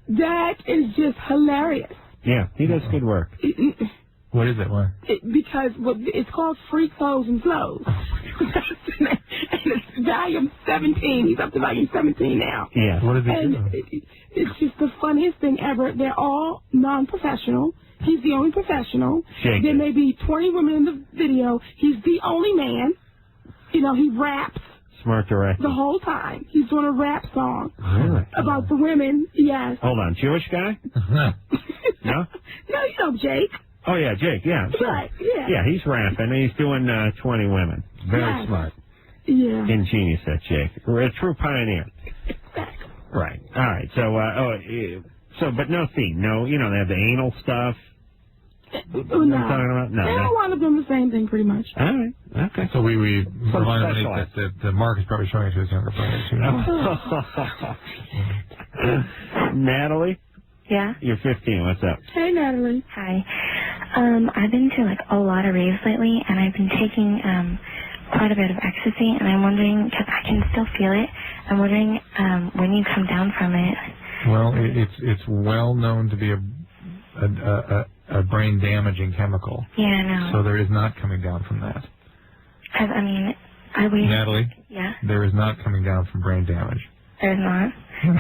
That is just hilarious. Yeah, he does good work. What is it? What? Because it's called Free Clothes and Flows. And it's volume 17. He's up to volume 17 now. Yeah. What is it? And it's just the funniest thing ever. They're all non-professional. He's the only professional. Jake. There may be 20 women in the video. He's the only man. He raps. Smart director. The whole time. He's doing a rap song. Really? About the women, yes. Hold on. Jewish guy? No? No, Jake. Oh, yeah, Jake. Yeah. Sure. Right, yeah. Yeah, he's rapping. He's doing 20 women. Very smart. Yeah. Ingenious, that chick. A true pioneer. Right. All right. So, but no theme. No, they have the anal stuff. No. I'm talking about? No. They all wind up doing the same thing pretty much. All right. Okay. So we remind that Mark is probably showing it to his younger brother, too. Natalie? Yeah? You're 15. What's up? Hey, Natalie. Hi. I've been to, a lot of raves lately, and I've been taking quite a bit of ecstasy, and I'm wondering, because I can still feel it, I'm wondering when you come down from it. Well, it's well known to be a brain-damaging chemical. Yeah, I know. So there is not coming down from that. Because, I waited. Natalie? Yeah? There is not coming down from brain damage. There's not? Well,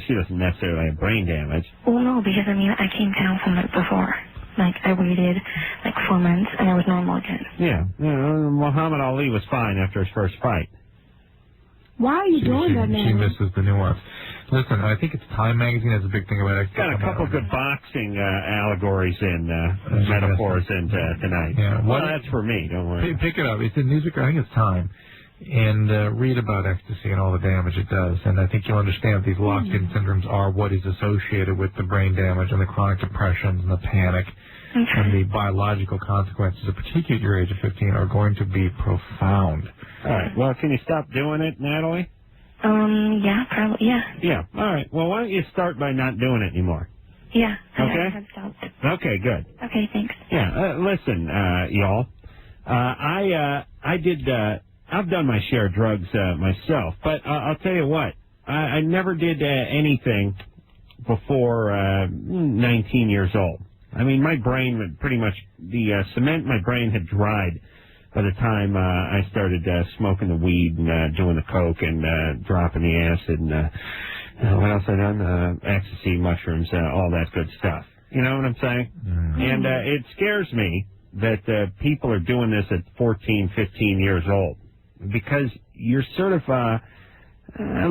she doesn't necessarily have brain damage. Well, no, because, I came down from it before. I waited, 4 months, and I was normal again. Yeah. Muhammad Ali was fine after his first fight. Why are you doing that, She Natalie? misses the nuance. Listen, I think it's Time Magazine has a big thing about it. Got a couple good boxing allegories and metaphors in tonight. Yeah. Well, that's for me. Don't worry. Pick it up. It's in Newsweek. I think it's Time. And read about ecstasy and all the damage it does. And I think you'll understand these locked-in syndromes are what is associated with the brain damage and the chronic depressions and the panic. And the biological consequences, particularly at your age of 15, are going to be profound. All right. Well, can you stop doing it, Natalie? Yeah, probably, yeah. Yeah. All right. Well, why don't you start by not doing it anymore? Yeah. Okay? I've stopped. Okay, good. Okay, thanks. Yeah. Listen, y'all. I've done my share of drugs myself, but I'll tell you what. I never did anything before 19 years old. My brain would pretty much, the cement in my brain had dried by the time I started smoking the weed and doing the coke and dropping the acid and what else I done? Ecstasy, mushrooms, all that good stuff. You know what I'm saying? Mm-hmm. And it scares me that people are doing this at 14, 15 years old because you're sort of...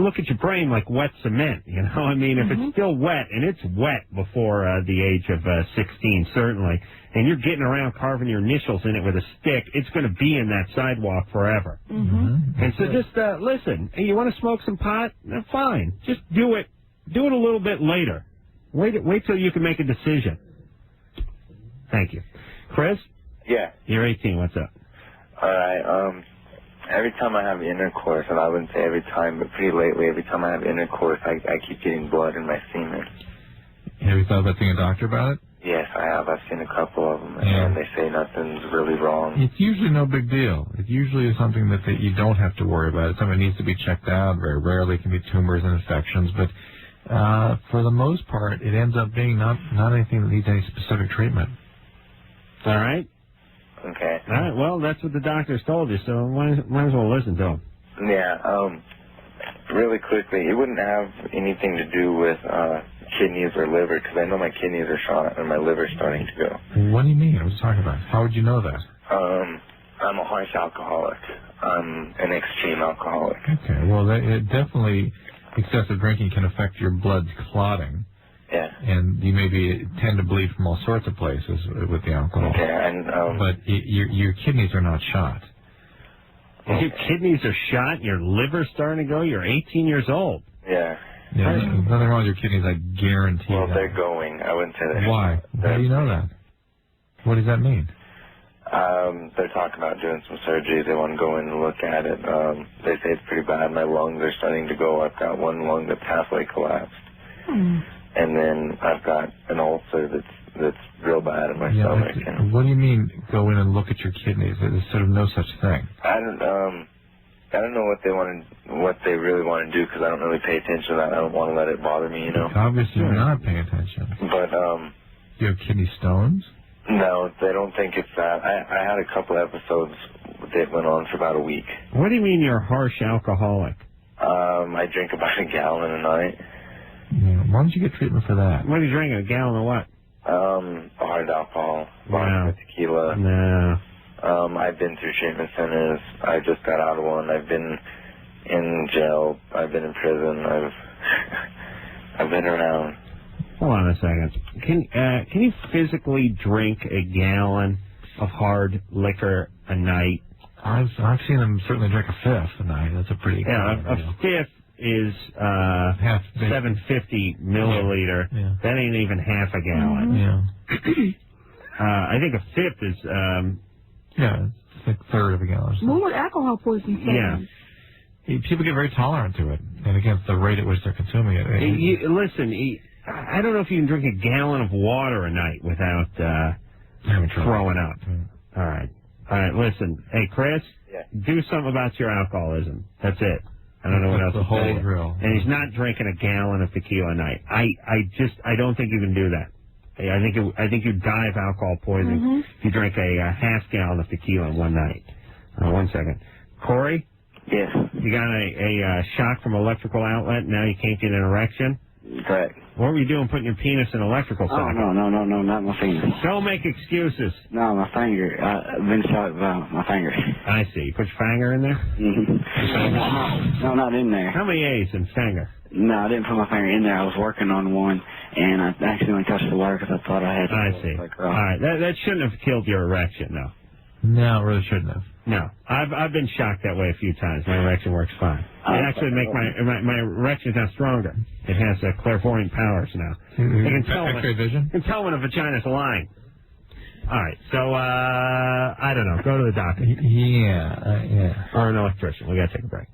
look at your brain like wet cement, If it's still wet, and it's wet before the age of 16, certainly, and you're getting around carving your initials in it with a stick, it's going to be in that sidewalk forever. Mm-hmm. And so just listen, hey, you want to smoke some pot? Fine. Just do it. Do it a little bit later. Wait till you can make a decision. Thank you. Chris? Yeah. You're 18. What's up? All right. Every time I have intercourse, and I wouldn't say every time, but pretty lately, every time I have intercourse, I keep getting blood in my semen. Have you thought about seeing a doctor about it? Yes, I have. I've seen a couple of them, and they say nothing's really wrong. It's usually no big deal. It usually is something that you don't have to worry about. It's something that needs to be checked out. Very rarely it can be tumors and infections, but for the most part, it ends up being not anything that needs any specific treatment. All right. Okay. All right. Well, that's what the doctors told you, so might as well listen to them. Yeah. Really quickly, it wouldn't have anything to do with kidneys or liver, because I know my kidneys are shot and my liver's starting to go. What do you mean? What are you talking about? How would you know that? I'm a harsh alcoholic. I'm an extreme alcoholic. Okay. Well, it definitely, excessive drinking can affect your blood clotting. Yeah. And you maybe tend to bleed from all sorts of places with the alcohol. Okay, and but your kidneys are not shot. If your kidneys are shot, your liver's starting to go, you're 18 years old. Yeah. Yeah, there's nothing wrong with your kidneys, I guarantee Well, that. they're going. I wouldn't say that. Why? How do you know that? What does that mean? They're talking about doing some surgery. They want to go in and look at it. They say it's pretty bad. My lungs are starting to go. I've got one lung that's halfway collapsed. And then I've got an ulcer that's real bad in my stomach. What do you mean go in and look at your kidneys? There's sort of no such thing. I don't know what they really want to do, because I don't really pay attention to that. I don't want to let it bother me, Obviously you're not paying attention. But you have kidney stones? No, they don't think it's that. I had a couple episodes that went on for about a week. What do you mean you're a harsh alcoholic? I drink about a gallon a night. Yeah. Why don't you get treatment for that? What are you drinking? A gallon of what? Hard alcohol, vodka, tequila. No. I've been through treatment centers. I just got out of one. I've been in jail. I've been in prison. I've been around. Hold on a second. Can you physically drink a gallon of hard liquor a night? I've seen them certainly drink a fifth a night. That's a pretty a fifth is 750 milliliter. Yeah. That ain't even half a gallon. Yeah. I think a fifth is it's like a third of a gallon. What would alcohol poisoning say? Yeah. People get very tolerant to it, and again, it's the rate at which they're consuming it. Listen, I don't know if you can drink a gallon of water a night without throwing up. All right, listen. Hey, Chris, do something about your alcoholism. That's it. I don't know what else to say. And he's not drinking a gallon of tequila a night. I don't think you can do that. I think you die of alcohol poisoning if you drink a half gallon of tequila in one night. 1 second. Corey? Yes. You got a shock from electrical outlet, now you can't get an erection? Correct. What were you doing putting your penis in electrical socket? Oh, no, not my finger. Don't make excuses. No, my finger. I've been shot by my finger. I see. You put your finger in there? Mm-hmm. No, not in there. How many A's in finger? No, I didn't put my finger in there. I was working on one, and I accidentally touched the wire because I thought I had to. I see. All right. That shouldn't have killed your erection, though. No, it really shouldn't have. No, I've been shocked that way a few times. My erection works fine. It actually make my erection's now stronger. It has clairvoyant powers now. You can tell X-ray vision. You can tell when a vagina's lying. All right, so I don't know. Go to the doctor. Yeah. Or an electrician. We got to take a break.